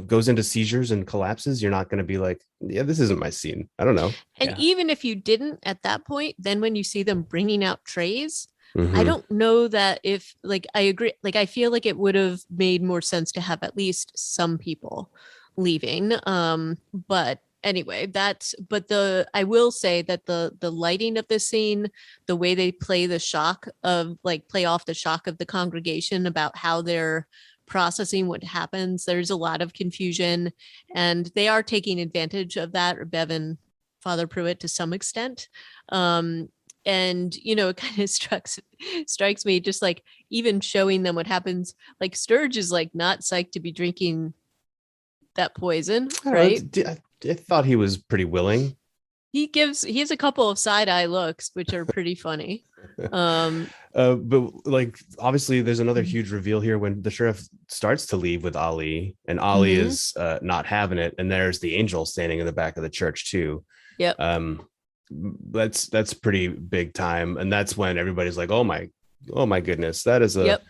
Speaker 1: goes into seizures and collapses, you're not going to be like, yeah, this isn't my scene. I don't know.
Speaker 2: And
Speaker 3: Yeah.
Speaker 2: even if you didn't at that point, then when you see them bringing out trays, I
Speaker 1: Mhm.
Speaker 2: don't know that if like I agree, like I feel like it would have made more sense to have at least some people leaving. But anyway, I will say that the lighting of this scene, the way they play the shock of like play off the shock of the congregation about how they're processing what happens, there's a lot of confusion, and they are taking advantage of that, or Bev and Father Pruitt to some extent. And it kind of strikes me, just like even showing them what happens, like Sturge is like not psyched to be drinking that poison,
Speaker 1: I don't know,
Speaker 2: right?
Speaker 1: I thought he was pretty willing.
Speaker 2: He has a couple of side eye looks, which are pretty funny.
Speaker 1: But like obviously there's another huge reveal here when the sheriff starts to leave with Ali, and Ali
Speaker 2: Mhm.
Speaker 1: is not having it, and there's the angel standing in the back of the church too.
Speaker 2: Yep.
Speaker 1: That's pretty big time, and that's when everybody's like, oh my goodness, that is
Speaker 2: Yep.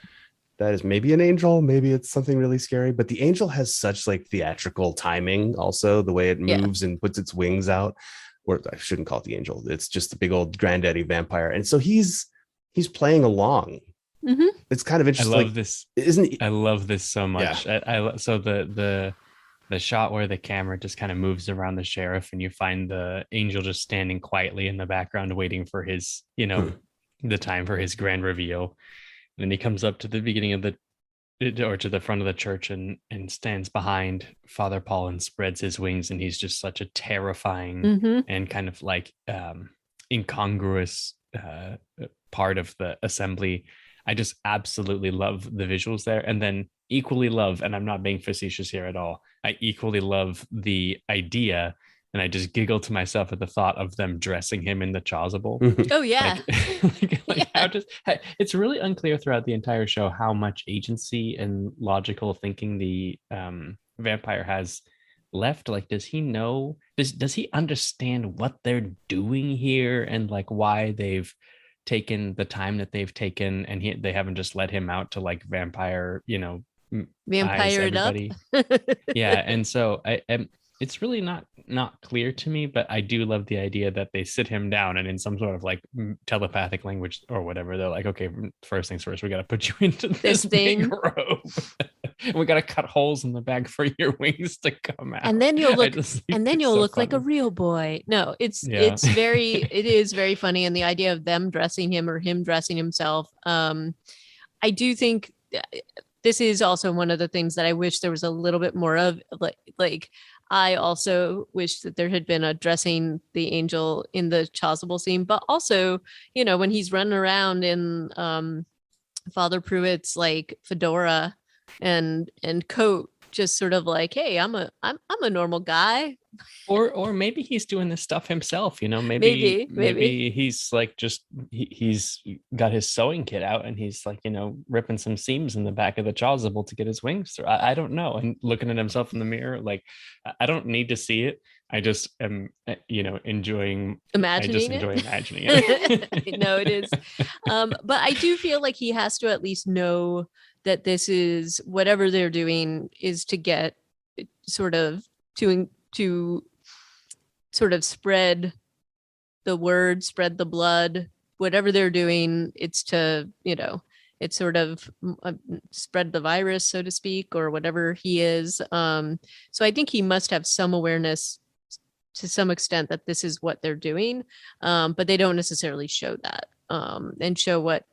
Speaker 1: that is maybe an angel, maybe it's something really scary. But the angel has such like theatrical timing, also the way it
Speaker 2: Yeah.
Speaker 1: moves and puts its wings out. Or I shouldn't call it the angel, it's just the big old granddaddy vampire, and so he's playing along.
Speaker 2: Mhm.
Speaker 1: It's kind of
Speaker 3: I
Speaker 1: interesting.
Speaker 3: love
Speaker 1: like,
Speaker 3: this.
Speaker 1: isn't
Speaker 3: I love this so much. So the shot where the camera just kind of moves around the sheriff, and you find the angel just standing quietly in the background, waiting for his, the time for his grand reveal. And then he comes up to the beginning of to the front of the church and stands behind Father Paul and spreads his wings, and he's just such a terrifying
Speaker 2: Mhm.
Speaker 3: and kind of like incongruous part of the assembly. I just absolutely love the visuals there, and then equally love, and I'm not being facetious here at all, I equally love the idea, and I just giggle to myself at the thought of them dressing him in the chasuble.
Speaker 2: Oh yeah.
Speaker 3: How it's really unclear throughout the entire show how much agency and logical thinking the vampire has left. Like, does he know, does he understand what they're doing here, and like why they've taken the time that they've taken, and they haven't just let him out to like vampire eyes
Speaker 2: Vampire it up.
Speaker 3: everybody. Yeah, and so I am, it's really not clear to me, but I do love the idea that they sit him down, and in some sort of like telepathic language or whatever, they're like, okay, first things first, we got to put you into this
Speaker 2: thing.
Speaker 3: big robe. We got to cut holes in the back for your wings to come out,
Speaker 2: And then you'll look
Speaker 3: so
Speaker 2: like a real boy. No, it is very funny. And the idea of them dressing him or him dressing himself. I do think this is also one of the things that I wish there was a little bit more of. Like I also wish that there had been a dressing the angel in the chasuble scene, but also, when he's running around in Father Pruitt's like fedora and coat, just sort of like, hey, I'm a normal guy.
Speaker 3: Or maybe he's doing this stuff himself, maybe he's like he's got his sewing kit out, and he's like, ripping some seams in the back of the chasuble to get his wings through. I don't know. And looking at himself in the mirror, like, I don't need to see it. I just am, enjoying
Speaker 2: imagining it. No, it is. But I do feel like he has to at least know that this is whatever they're doing is to get sort of to sort of spread the word, spread the blood, whatever they're doing. It's to, it's sort of spread the virus, so to speak, or whatever he is. So I think he must have some awareness to some extent that this is what they're doing, but they don't necessarily show that and show what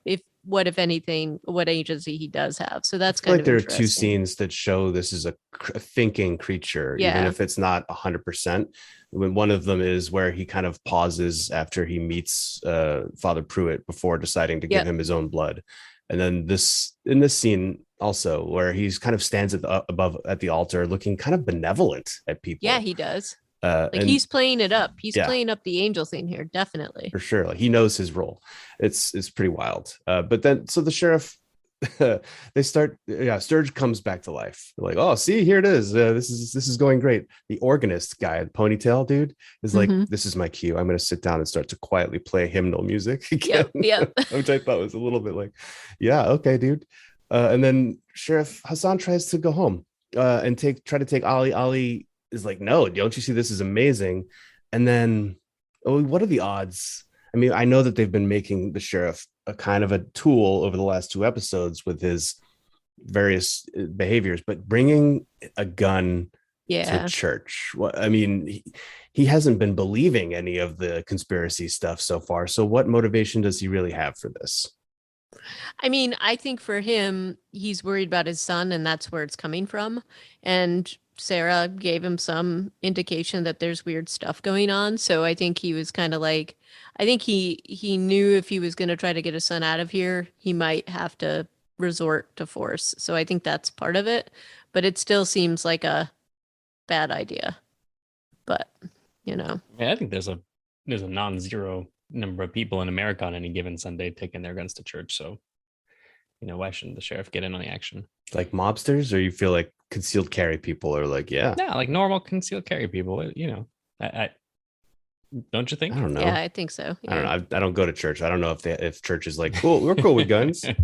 Speaker 2: if anything, what agency he does have. So that's kind of
Speaker 1: there are two
Speaker 2: interesting.
Speaker 1: scenes that show this is a thinking creature,
Speaker 2: Yeah.
Speaker 1: even if it's not 100%. One of them is where he kind of pauses after he meets Father Pruitt before deciding to give him his own blood. And then in this scene also, where he's kind of stands above at the altar looking kind of benevolent at people.
Speaker 2: Yeah, he does. He's playing it up. He's playing up the angel thing here, definitely.
Speaker 1: For sure. Like, he knows his role. It's pretty wild. But then, so the sheriff, they start. Sturge comes back to life. They're like, oh, see, here it is. This is going great. The organist guy, the ponytail dude, is like, this is my cue. I'm going to sit down and start to quietly play hymnal music again.
Speaker 2: Yep.
Speaker 1: Which I thought was a little bit like, yeah, okay, dude. And then Sheriff Hassan tries to go home. and try to take Ollie. Ollie is like, no, don't you see this is amazing? And then, oh, what are the odds? I mean, I know that they've been making the sheriff a kind of a tool over the last 2 episodes with his various behaviors, but bringing a gun to
Speaker 2: Yeah.
Speaker 1: church. I mean, he hasn't been believing any of the conspiracy stuff so far. So what motivation does he really have for this?
Speaker 2: I mean, I think for him, he's worried about his son, and that's where it's coming from. And Sarah gave him some indication that there's weird stuff going on. So I think he was kind of like, I think he knew if he was going to try to get his son out of here, he might have to resort to force. So I think that's part of it. But it still seems like a bad idea. But you know,
Speaker 3: Yeah, I think there's a non-zero number of people in America on any given Sunday taking their guns to church. So, why shouldn't the sheriff get in on the action?
Speaker 1: Like mobsters, or you feel like concealed carry people are like, yeah,
Speaker 3: Yeah, like normal concealed carry people. I don't you think?
Speaker 1: I don't know.
Speaker 2: yeah, I think so.
Speaker 1: I don't
Speaker 2: Yeah.
Speaker 1: know. I don't go to church. I don't know if church is like, cool, we're cool with guns.
Speaker 2: I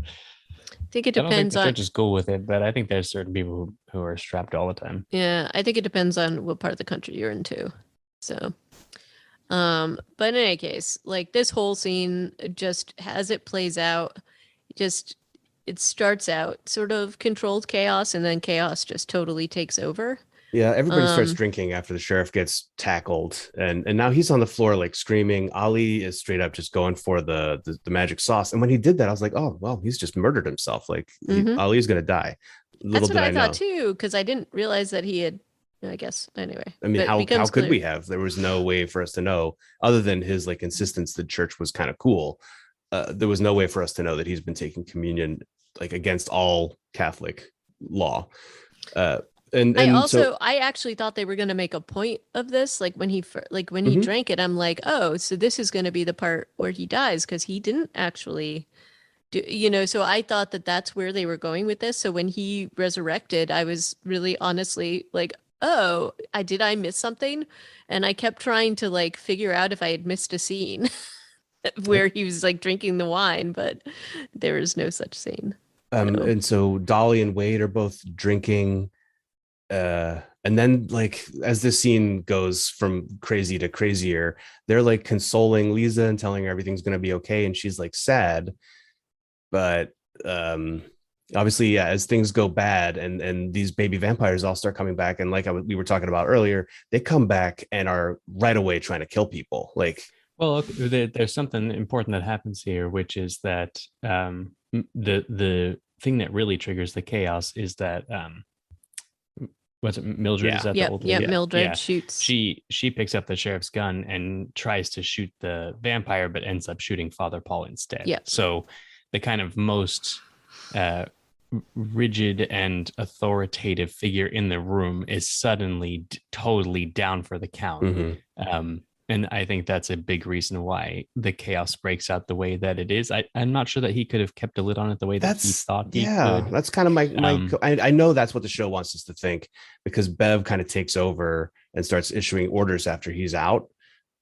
Speaker 2: think it
Speaker 3: I don't think
Speaker 2: depends
Speaker 3: the
Speaker 2: on.
Speaker 3: church is cool with it, but I think there's certain people who are strapped all the time.
Speaker 2: Yeah, I think it depends on what part of the country you're into. So, but in any case, like this whole scene, just as it plays out, just it starts out sort of controlled chaos, and then chaos just totally takes over.
Speaker 1: Yeah, everybody starts
Speaker 2: Um,
Speaker 1: drinking after the sheriff gets tackled, and now he's on the floor like screaming. Ali is straight up just going for the magic sauce, and when he did that, I was like, oh well, he's just murdered himself. Like
Speaker 2: Mhm.
Speaker 1: Ali's gonna die. Little
Speaker 2: That's what
Speaker 1: did
Speaker 2: I
Speaker 1: I know.
Speaker 2: thought too, because I didn't realize that he had. I guess anyway.
Speaker 1: I mean,
Speaker 2: But it
Speaker 1: how
Speaker 2: becomes
Speaker 1: could
Speaker 2: clear.
Speaker 1: we have? There was no way for us to know, other than his like insistence that church was kind of cool. There was no way for us to know that he's been taking communion like against all Catholic law.
Speaker 2: I actually thought they were going to make a point of this, like when he
Speaker 1: Mhm.
Speaker 2: drank it. I'm like, oh, so this is going to be the part where he dies because he didn't actually do, So I thought that that's where they were going with this. So when he resurrected, I was really honestly like, oh, I miss something, and I kept trying to like figure out if I had missed a scene where he was like drinking the wine, but there was no such scene. So
Speaker 1: And so Dolly and Wade are both drinking. And then like as this scene goes from crazy to crazier, they're like consoling Lisa and telling her everything's gonna be okay, and she's like sad. But obviously, yeah, as things go bad and these baby vampires all start coming back, and like we were talking about earlier, they come back and are right away trying to kill people. Like,
Speaker 3: Well, there's something important that happens here, which is that the thing that really triggers the chaos is that what's it, Mildred?
Speaker 1: Yeah.
Speaker 3: Is that the
Speaker 2: yep,
Speaker 3: old
Speaker 2: yep,
Speaker 3: lady?
Speaker 2: Mildred
Speaker 3: Yeah.
Speaker 2: shoots.
Speaker 3: She picks up the sheriff's gun and tries to shoot the vampire, but ends up shooting Father Paul instead.
Speaker 2: Yep.
Speaker 3: So the kind of most rigid and authoritative figure in the room is suddenly totally down for the count.
Speaker 1: mhm.
Speaker 3: And I think that's a big reason why the chaos breaks out the way that it is. I'm not sure that he could have kept a lid on it the way that he thought he could.
Speaker 1: That's kind of my
Speaker 3: Um,
Speaker 1: I know that's what the show wants us to think, because Bev kind of takes over and starts issuing orders after he's out.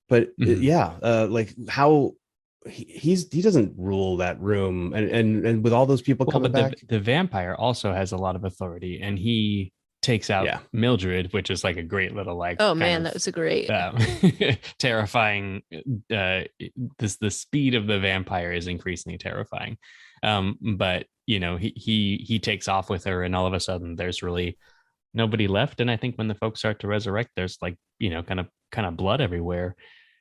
Speaker 1: But
Speaker 3: Mhm.
Speaker 1: yeah, like how he doesn't rule that room, and with all those people
Speaker 3: Well,
Speaker 1: coming
Speaker 3: but
Speaker 1: back.
Speaker 3: the vampire also has a lot of authority, and he takes out
Speaker 1: Yeah.
Speaker 3: Mildred, which is like a great little like.
Speaker 2: Oh
Speaker 3: kind
Speaker 2: man,
Speaker 3: of,
Speaker 2: that was a great.
Speaker 3: terrifying. The speed of the vampire is increasingly terrifying. But he takes off with her, and all of a sudden there's really nobody left. And I think when the folks start to resurrect, there's like kind of blood everywhere.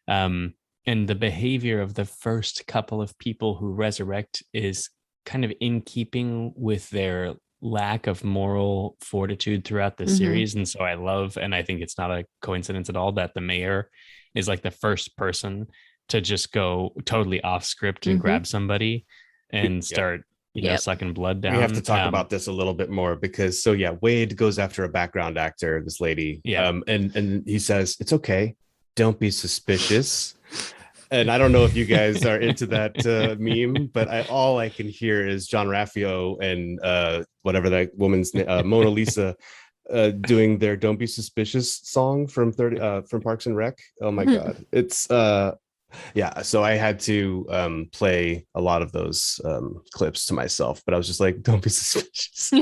Speaker 3: And the behavior of the first couple of people who resurrect is kind of in keeping with their lack of moral fortitude throughout the
Speaker 2: Mhm.
Speaker 3: series. And so I love, and I think it's not a coincidence at all, that the mayor is like the first person to just go totally off script and
Speaker 2: Mhm.
Speaker 3: grab somebody and
Speaker 1: Yep.
Speaker 3: start
Speaker 2: Yep.
Speaker 3: sucking blood down.
Speaker 1: We have to talk about this a little bit more, because so yeah, Wade goes after a background actor, this lady.
Speaker 3: Yeah.
Speaker 1: And he says, it's okay, don't be suspicious. And I don't know if you guys are into that meme, but all I can hear is John Raffio and whatever that woman's name, Mona Lisa, doing their "Don't Be Suspicious" song from Parks and Rec. Oh my god, it's Yeah, so I had to play a lot of those clips to myself, but I was just like, don't be suspicious.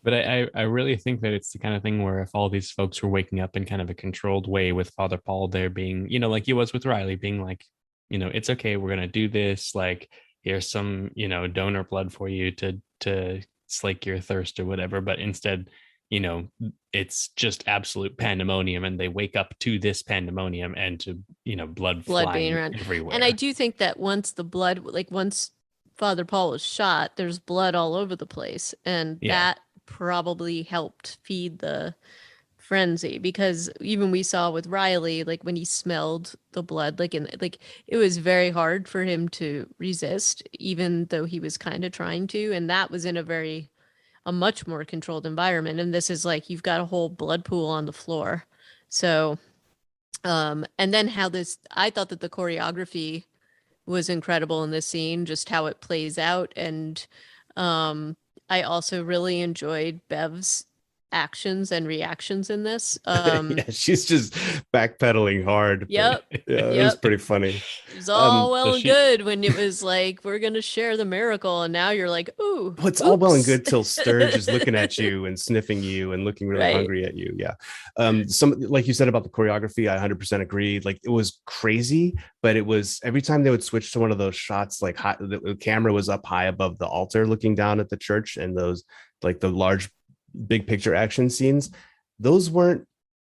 Speaker 3: But I really think that it's the kind of thing where if all these folks were waking up in kind of a controlled way with Father Paul there being, like he was with Riley, being like, it's okay, we're gonna do this. Like, here's some, donor blood for you to slake your thirst or whatever. But instead, you know, it's just absolute pandemonium, and they wake up to this pandemonium and to, blood
Speaker 2: Blood being
Speaker 3: flying
Speaker 2: around.
Speaker 3: everywhere.
Speaker 2: And I do think that once Father Paul was shot, there's blood all over the place. And
Speaker 3: Yeah.
Speaker 2: that probably helped feed the frenzy, because even we saw with Riley, like when he smelled the blood, it was very hard for him to resist, even though he was kind of trying to. And that was in a much more controlled environment. And this is like you've got a whole blood pool on the floor. So and then I thought that the choreography was incredible in this scene, just how it plays out. And I also really enjoyed Bev's actions and reactions in this.
Speaker 1: Yeah, she's just backpedaling hard.
Speaker 2: Yep.
Speaker 1: Yeah, it was
Speaker 2: Yep.
Speaker 1: pretty funny.
Speaker 2: It was all well
Speaker 3: so
Speaker 2: and good when it was like, we're going to share the miracle. And now you're like, ooh.
Speaker 1: Well, it's all well and
Speaker 2: oops.
Speaker 1: good till Sturge is looking at you and sniffing you and looking really
Speaker 2: Right.
Speaker 1: hungry at you. Yeah. Some, like you said about the choreography, I 100% agree. Like, it was crazy, but it was every time they would switch to one of those shots, like the camera was up high above the altar looking down at the church, and those, like, the large big picture action scenes, those weren't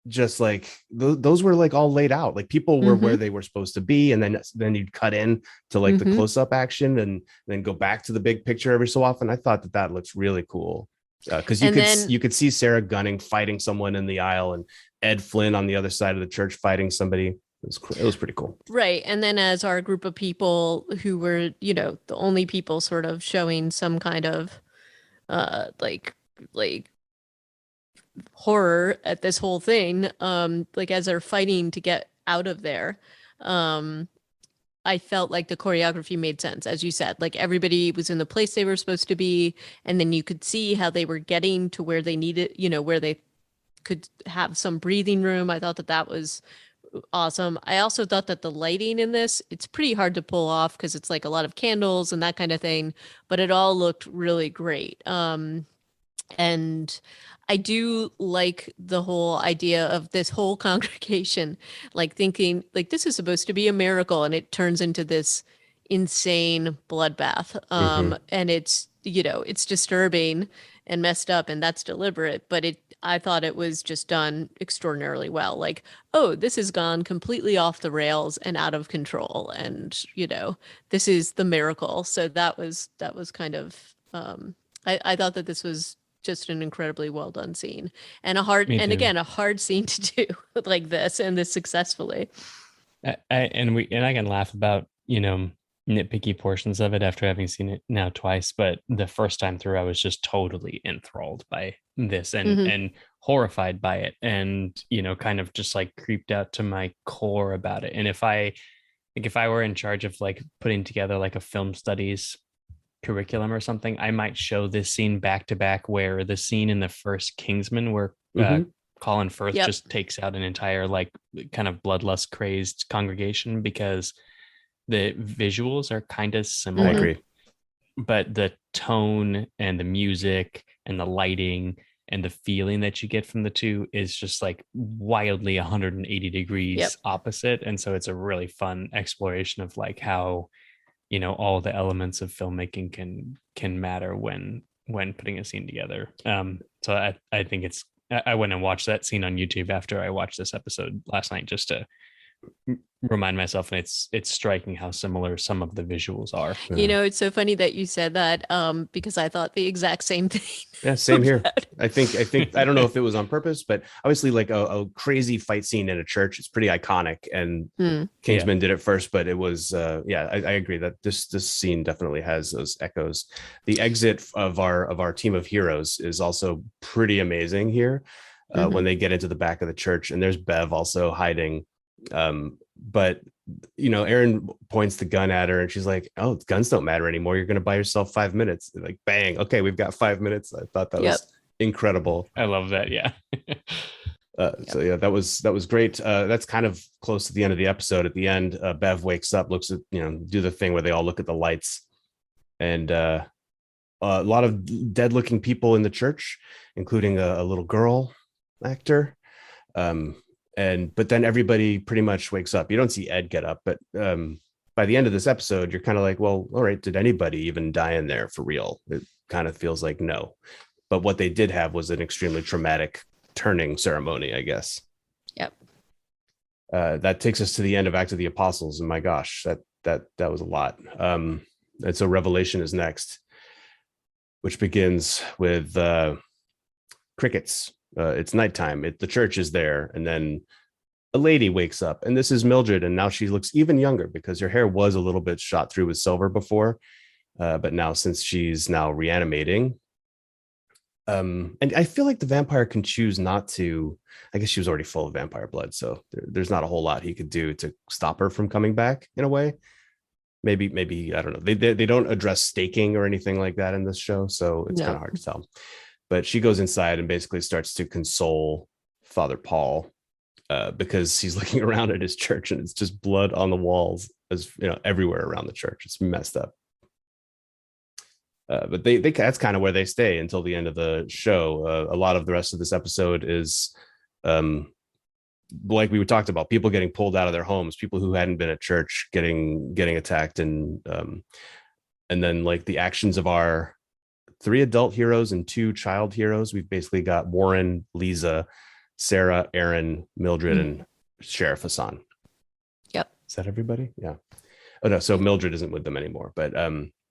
Speaker 1: just like those were like all laid out, like people were where they were supposed to be, and then you'd cut in to like the close-up action and then go back to the big picture every so often. I thought that looks really cool, because you could see Sarah Gunning fighting someone in the aisle and Ed Flynn on the other side of the church fighting somebody. It was pretty cool.
Speaker 2: Right. And then as our group of people who were, the only people sort of showing some kind of like horror at this whole thing, like as they're fighting to get out of there, I felt like the choreography made sense. As you said, like everybody was in the place they were supposed to be, and then you could see how they were getting to where they needed, where they could have some breathing room. I thought that was awesome. I also thought that the lighting in this, it's pretty hard to pull off because it's like a lot of candles and that kind of thing, but it all looked really great. And I do like the whole idea of this whole congregation, like thinking like this is supposed to be a miracle, and it turns into this insane bloodbath. And it's, it's disturbing and messed up, and that's deliberate, but I thought it was just done extraordinarily well. Like, oh, this has gone completely off the rails and out of control, and this is the miracle. So that was kind of I thought that this was just an incredibly well done scene, and again a hard scene to do like this and this successfully.
Speaker 3: I can laugh about nitpicky portions of it after having seen it now twice, but the first time through I was just totally enthralled by this and horrified by it, and kind of just like creeped out to my core about it. And if I were in charge of like putting together like a film studies curriculum or something, I might show this scene back to back, where the scene in the first Kingsman where Colin Firth just takes out an entire like kind of bloodlust crazed congregation, because the visuals are kind of similar.
Speaker 1: I agree.
Speaker 3: But the tone and the music and the lighting and the feeling that you get from the two is just like wildly 180 degrees opposite. And so it's a really fun exploration of like how all the elements of filmmaking can matter when putting a scene together. So I think I went and watched that scene on YouTube after I watched this episode last night, just to remind myself, and it's striking how similar some of the visuals are.
Speaker 2: It's so funny that you said that, because I thought the exact same thing.
Speaker 1: Yeah, same here. I think I don't know if it was on purpose, but obviously like a crazy fight scene in a church, it's pretty iconic, and Kingsman did it first, but it was I agree that this scene definitely has those echoes. The exit of our team of heroes is also pretty amazing here, when they get into the back of the church, and there's Bev also hiding. But Aaron points the gun at her, and she's like, oh, guns don't matter anymore, you're gonna buy yourself 5 minutes. Like, bang, okay, we've got 5 minutes. I thought that was incredible.
Speaker 3: I love that. Yeah.
Speaker 1: So yeah, that was great. That's kind of close to the end of the episode. At the end, Bev wakes up, looks at, do the thing where they all look at the lights, and a lot of dead looking people in the church, including a little girl actor. Um, but then everybody pretty much wakes up. You don't see Ed get up, but by the end of this episode, you're kind of like, well, all right, did anybody even die in there for real? It kind of feels like no. But what they did have was an extremely traumatic turning ceremony, I guess.
Speaker 2: Yep.
Speaker 1: That takes us to the end of Act of the Apostles, and my gosh, that was a lot. And so Revelation is next, which begins with crickets. It's nighttime. The church is there, and then a lady wakes up, and this is Mildred, and now she looks even younger because her hair was a little bit shot through with silver before, but now since she's now reanimating, and I feel like the vampire can choose not to. I guess she was already full of vampire blood, so there's not a whole lot he could do to stop her from coming back in a way. Maybe I don't know. They don't address staking or anything like that in this show, so it's kind of hard to tell. But she goes inside and basically starts to console Father Paul because he's looking around at his church and it's just blood on the walls, as everywhere around the church. It's messed up. But they that's kind of where they stay until the end of the show. A lot of the rest of this episode is like we talked about, people getting pulled out of their homes, people who hadn't been at church getting attacked, and then like the actions of our 3 adult heroes and 2 child heroes. We've basically got Warren, Lisa, Sarah, Aaron, Mildred, and Sheriff Hassan.
Speaker 2: Yep.
Speaker 1: Is that everybody? Yeah. Oh no, so Mildred isn't with them anymore, but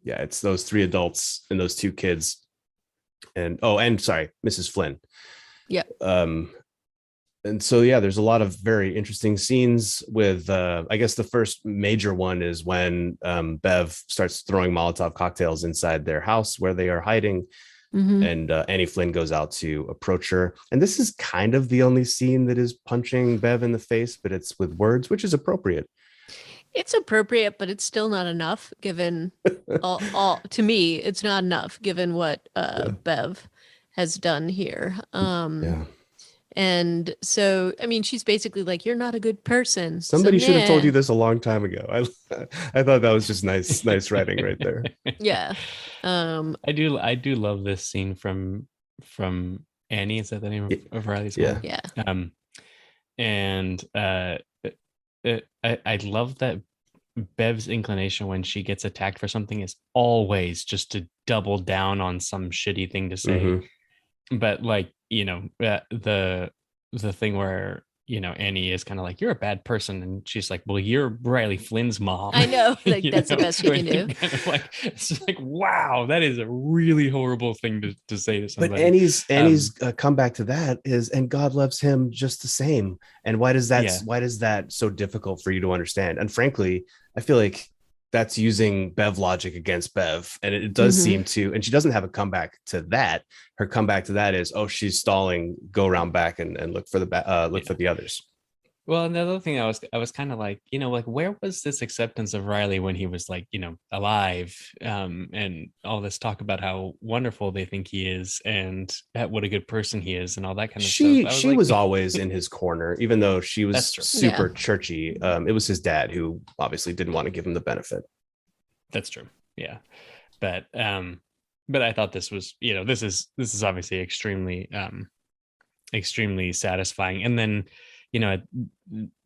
Speaker 1: yeah, it's those 3 adults and those 2 kids, and sorry, Mrs. Flynn.
Speaker 2: Yep.
Speaker 1: And so yeah, there's a lot of very interesting scenes with I guess the first major one is when Bev starts throwing Molotov cocktails inside their house where they are hiding. And Annie Flynn goes out to approach her, and this is kind of the only scene that is punching Bev in the face, but it's with words, which is appropriate.
Speaker 2: It's appropriate, but it's still not enough given all to me, it's not enough given what Bev has done here.
Speaker 1: Yeah.
Speaker 2: And so, I mean, she's basically like, you're not a good person.
Speaker 1: Somebody should have told you this a long time ago. I thought that was just nice writing right there.
Speaker 2: Yeah.
Speaker 3: I do love this scene from Annie. Is that the name of Riley's mom?
Speaker 2: Yeah.
Speaker 3: And I love that Bev's inclination when she gets attacked for something is always just to double down on some shitty thing to say. But like, the thing where Annie is kind of like, you're a bad person, and she's like, well, you're Riley Flynn's mom.
Speaker 2: I know, like that's the best you can do.
Speaker 3: Kind of like, it's like, wow, that is a really horrible thing to say to somebody.
Speaker 1: But Annie's comeback to that is, and God loves him just the same. And why does that so difficult for you to understand? And frankly, I feel like that's using Bev logic against Bev, and it does seem to, and she doesn't have a comeback to that. Her comeback to that is, she's stalling, go around back and look for for the others.
Speaker 3: Well, and the other thing I was kind of like, like where was this acceptance of Riley when he was like, alive, and all this talk about how wonderful they think he is and what a good person he is and all that kind of stuff.
Speaker 1: She was always in his corner, even though she was super churchy. It was his dad who obviously didn't want to give him the benefit.
Speaker 3: That's true. Yeah. But I thought this was, this is obviously extremely satisfying. And then,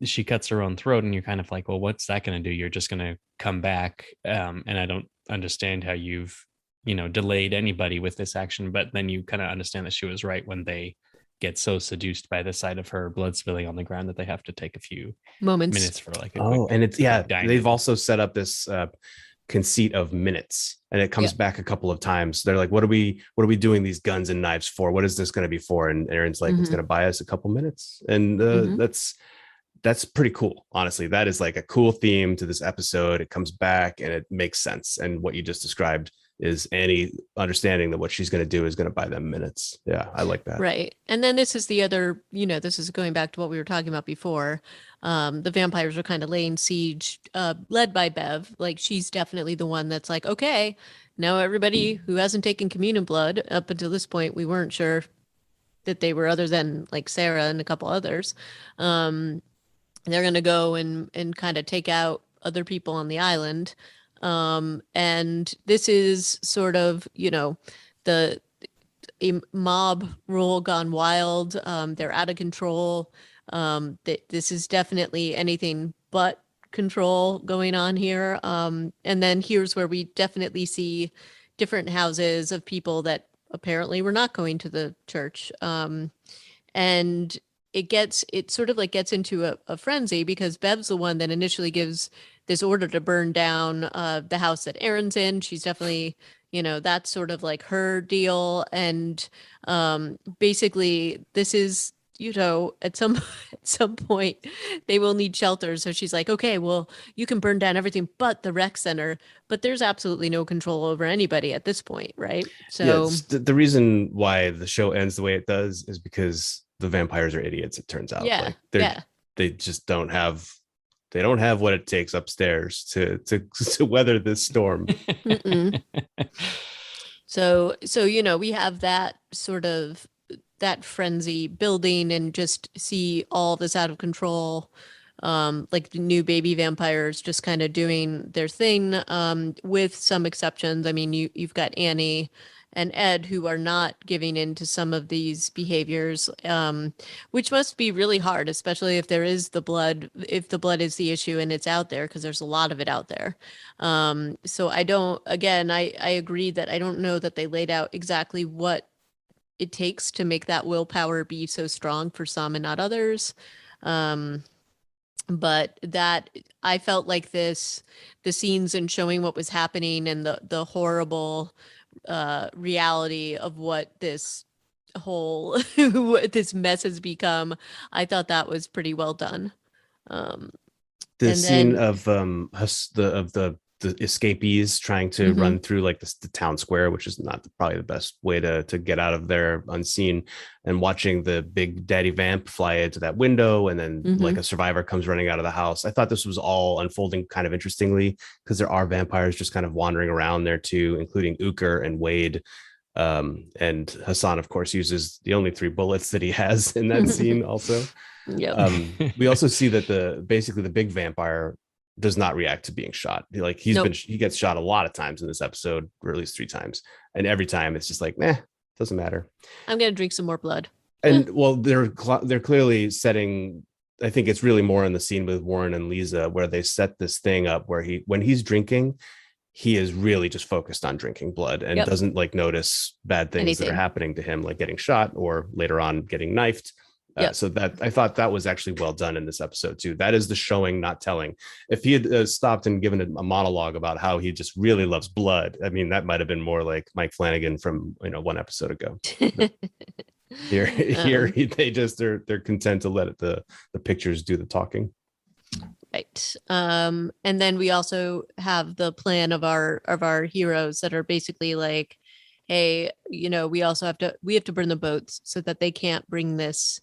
Speaker 3: she cuts her own throat, and you're kind of like, well, what's that going to do? You're just going to come back. And I don't understand how you've, delayed anybody with this action. But then you kind of understand that she was right when they get so seduced by the sight of her blood spilling on the ground that they have to take a few minutes for like a quick,
Speaker 1: and it's they've also set up this conceit of minutes, and it comes back a couple of times. They're like, what are we doing these guns and knives for? What is this going to be for? And Aaron's like, it's going to buy us a couple minutes. And that's pretty cool. Honestly, that is like a cool theme to this episode. It comes back and it makes sense. And what you just described is Annie understanding that what she's going to do is going to buy them minutes. Yeah, I like that.
Speaker 2: Right. And then this is the other, this is going back to what we were talking about before. The vampires are kind of laying siege, led by Bev. Like, she's definitely the one that's like, okay, now everybody who hasn't taken communion blood up until this point, we weren't sure that they were, other than like Sarah and a couple others. They're going to go and kind of take out other people on the island. And this is sort of, the a mob rule gone wild. They're out of control. This is definitely anything but control going on here. And then here's where we definitely see different houses of people that apparently were not going to the church. And it sort of like gets into a frenzy because Bev's the one that initially gives this order to burn down the house that Aaron's in. She's definitely, that's sort of like her deal. And basically this is, at some at some point they will need shelter. So she's like, okay, well, you can burn down everything but the rec center, but there's absolutely no control over anybody at this point, right? So
Speaker 1: the reason why the show ends the way it does is because the vampires are idiots, it turns out.
Speaker 2: Yeah,
Speaker 1: they just don't have what it takes upstairs to weather this storm.
Speaker 2: So we have that sort of that frenzy building and just see all this out of control, like the new baby vampires just kind of doing their thing, with some exceptions. I mean, you've got Annie and Ed who are not giving in to some of these behaviors, which must be really hard, especially if there is the blood is the issue and it's out there, because there's a lot of it out there. So I agree that I don't know that they laid out exactly what it takes to make that willpower be so strong for some and not others. But that I felt like the scenes and showing what was happening and the horrible reality of what this whole what this mess has become, I thought that was pretty well done.
Speaker 1: The scene of the escapees trying to run through like the town square, which is not probably the best way to get out of there unseen, and watching the big daddy vamp fly into that window, and then like a survivor comes running out of the house. I thought this was all unfolding kind of interestingly, because there are vampires just kind of wandering around there too, including Uker and Wade. And Hassan, of course, uses the only 3 bullets that he has in that scene also.
Speaker 2: Yep.
Speaker 1: We also see that basically the big vampire does not react to being shot. Like he gets shot a lot of times in this episode, or at least 3 times, and every time it's just like, doesn't matter.
Speaker 2: I'm gonna drink some more blood.
Speaker 1: And well, they're clearly setting. I think it's really more in the scene with Warren and Lisa where they set this thing up where when he's drinking, he is really just focused on drinking blood and doesn't like notice bad things that are happening to him, like getting shot or later on getting knifed. So that I thought that was actually well done in this episode too. That is the showing, not telling. If he had stopped and given a monologue about how he just really loves blood, I mean, that might have been more like Mike Flanagan from 1 episode ago. Here, they're content to let the pictures do the talking.
Speaker 2: Right. And then we also have the plan of our heroes that are basically like, hey, we also have to burn the boats so that they can't bring this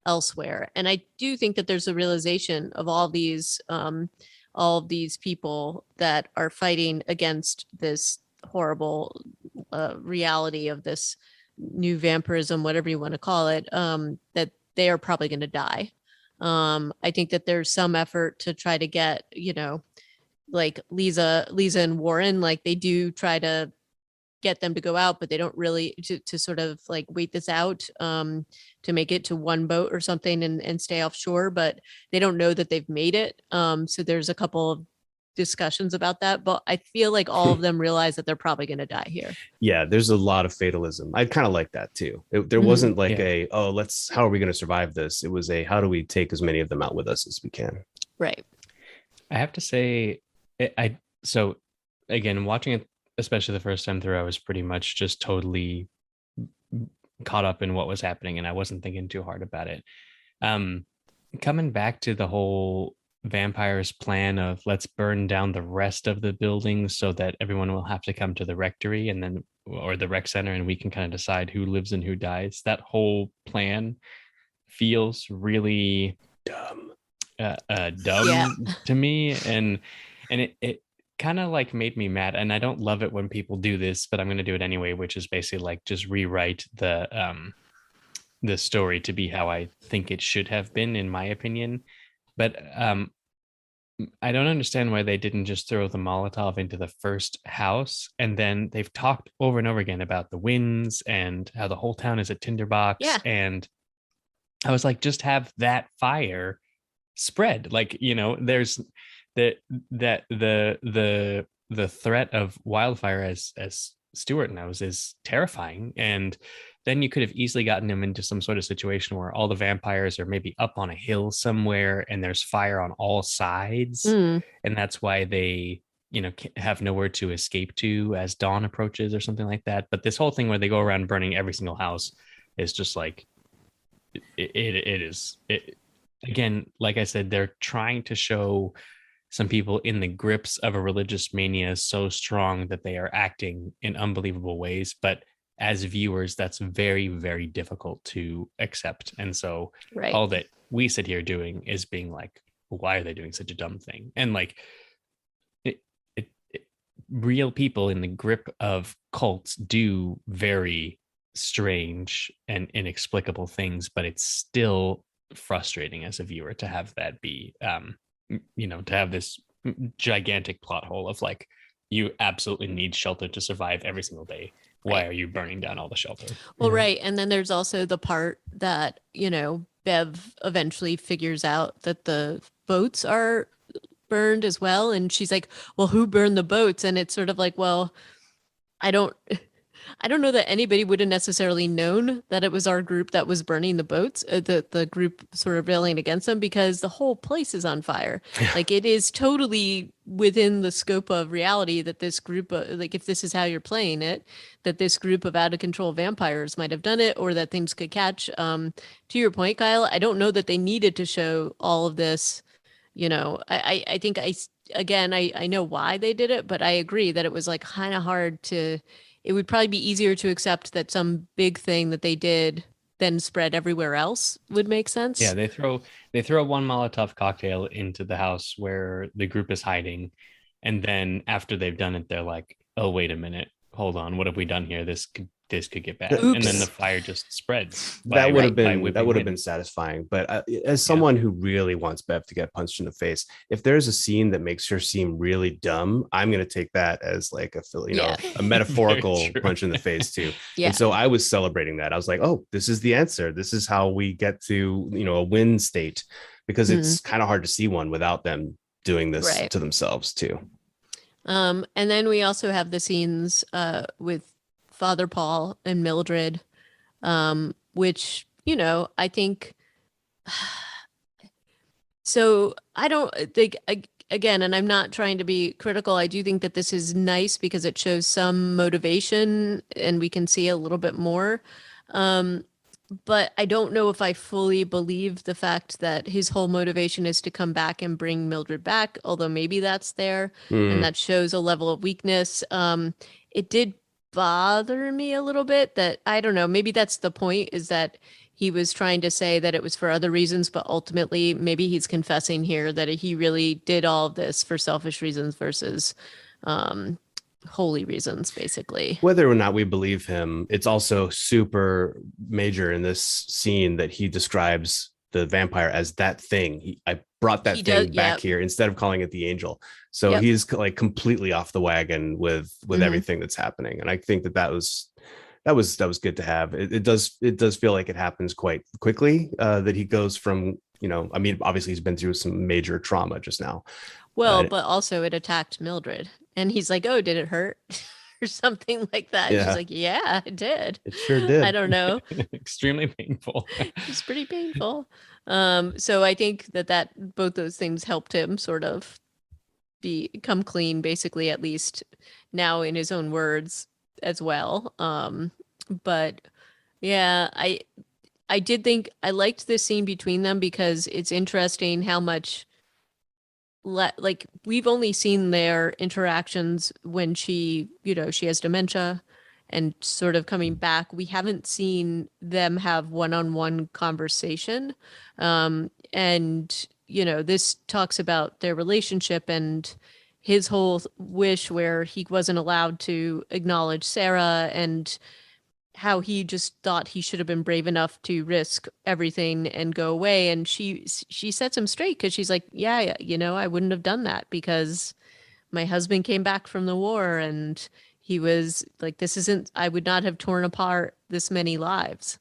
Speaker 2: elsewhere. And I do think that there's a realization of all of these people that are fighting against this horrible reality of this new vampirism, whatever you want to call it, that they are probably going to die. I think that there's some effort to try to get, like Lisa and Warren, like they do try to get them to go out, but they don't really to sort of like wait this out, to make it to 1 boat or something and stay offshore, but they don't know that they've made it. So there's a couple of discussions about that, but I feel like all of them realize that they're probably going to die here.
Speaker 1: Yeah, there's a lot of fatalism. I kind of like that too. There wasn't like how are we going to survive this? It was how do we take as many of them out with us as we can?
Speaker 2: Right.
Speaker 3: I have to say, so again, watching it, especially the first time through, I was pretty much just totally caught up in what was happening and I wasn't thinking too hard about it. Coming back to the whole vampires plan of let's burn down the rest of the buildings so that everyone will have to come to the rectory or the rec center, and we can kind of decide who lives and who dies. That whole plan feels really dumb to me, and it kind of like made me mad. And I don't love it when people do this, but I'm going to do it anyway, which is basically like just rewrite the the story to be how I think it should have been, in my opinion. But I don't understand why they didn't just throw the Molotov into the first house. And then they've talked over and over again about the winds and how the whole town is a tinderbox.
Speaker 2: Yeah.
Speaker 3: And I was like, just have that fire spread. Like, there's the threat of wildfire, as Stuart knows, is terrifying. And then you could have easily gotten him into some sort of situation where all the vampires are maybe up on a hill somewhere and there's fire on all sides.
Speaker 2: Mm.
Speaker 3: And that's why they, have nowhere to escape to as dawn approaches or something like that. But this whole thing where they go around burning every single house is just like, it is. Again, like I said, they're trying to show some people in the grips of a religious mania so strong that they are acting in unbelievable ways. But as viewers, that's very, very difficult to accept. And so
Speaker 2: Right.
Speaker 3: all that we sit here doing is being like, why are they doing such a dumb thing? And like, real people in the grip of cults do very strange and inexplicable things, but it's still frustrating as a viewer to have that be to have this gigantic plot hole of like, you absolutely need shelter to survive every single day. Why
Speaker 2: Right.
Speaker 3: are you burning down all the shelter?
Speaker 2: Well, right. And then there's also the part that, Bev eventually figures out that the boats are burned as well. And she's like, well, who burned the boats? And it's sort of like, well, I don't know that anybody would have necessarily known that it was our group that was burning the boats, the group sort of railing against them, because the whole place is on fire. Like, it is totally within the scope of reality that this group, like, if this is how you're playing it, that this group of out of control vampires might have done it, or that things could catch. To your point, Kyle, I don't know that they needed to show all of this. I think I know why they did it, but I agree that it was like kind of hard to. It would probably be easier to accept that some big thing that they did then spread everywhere else would make sense.
Speaker 3: Yeah, they throw one Molotov cocktail into the house where the group is hiding, and then after they've done it, they're like, "Oh, wait a minute, hold on, what have we done here? This could get bad."
Speaker 2: Oops.
Speaker 3: And then the fire just spreads.
Speaker 1: That would have
Speaker 3: by
Speaker 1: been
Speaker 3: whipping wind.
Speaker 1: been satisfying. But as someone who really wants Bev to get punched in the face, if there's a scene that makes her seem really dumb, I'm going to take that as like a metaphorical
Speaker 3: Very true.
Speaker 1: punch in the face too.
Speaker 2: Yeah.
Speaker 1: And so I was celebrating that. I was like, oh, this is the answer. This is how we get to a win state, because it's kind of hard to see one without them doing this
Speaker 2: Right.
Speaker 1: to themselves too.
Speaker 2: And then we also have the scenes with Father Paul and Mildred, which, I think. So I don't think, again, and I'm not trying to be critical, I do think that this is nice because it shows some motivation and we can see a little bit more. But I don't know if I fully believe the fact that his whole motivation is to come back and bring Mildred back, although maybe that's there. And that shows a level of weakness. It did bother me a little bit that, I don't know, maybe that's the point, is that he was trying to say that it was for other reasons, but ultimately maybe he's confessing here that he really did all of this for selfish reasons versus holy reasons, basically.
Speaker 1: Whether or not we believe him, it's also super major in this scene that he describes the vampire as that thing. I brought that thing back here instead of calling it the angel. So he's like completely off the wagon with everything that's happening. And I think that was good to have. It does feel like it happens quite quickly, that he goes from, I mean, obviously he's been through some major trauma just now.
Speaker 2: Well, but also it attacked Mildred. And he's like, oh, did it hurt? Or something like that.
Speaker 1: Yeah.
Speaker 2: She's like, yeah, it did.
Speaker 1: It sure did.
Speaker 2: I don't know.
Speaker 3: Extremely painful.
Speaker 2: It's pretty painful. So I think that both those things helped him sort of come clean, basically, at least now in his own words as well. But yeah, I did think I liked this scene between them because it's interesting how much like we've only seen their interactions when she has dementia and sort of coming back. We haven't seen them have one-on-one conversation. And this talks about their relationship and his whole wish where he wasn't allowed to acknowledge Sarah, and how he just thought he should have been brave enough to risk everything and go away. And she sets him straight because she's like, yeah, you know, I wouldn't have done that because my husband came back from the war and he was like, this isn't, I would not have torn apart this many lives.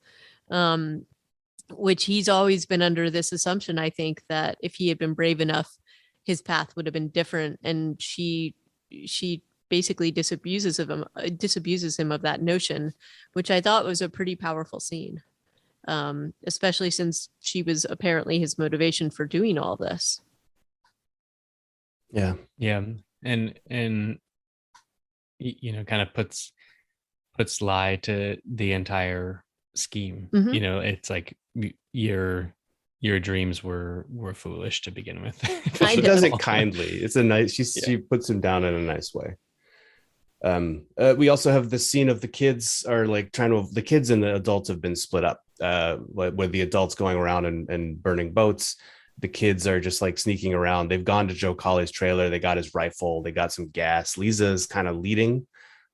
Speaker 2: Um, which he's always been under this assumption, I think, that if he had been brave enough, his path would have been different. And she basically disabuses him of that notion, which I thought was a pretty powerful scene. Especially since she was apparently his motivation for doing all this.
Speaker 1: Yeah.
Speaker 3: Yeah. And kind of puts lie to the entire scheme.
Speaker 2: Mhm.
Speaker 3: You know, it's like your dreams were foolish to begin with.
Speaker 1: She
Speaker 2: Kind
Speaker 1: does
Speaker 2: of.
Speaker 1: it kindly. It's a nice, she puts him down in a nice way. We also have the scene of the kids are like the kids and the adults have been split up, with the adults going around and burning boats. The kids are just like sneaking around. They've gone to Joe Colley's trailer. They got his rifle. They got some gas. Lisa's kind of leading.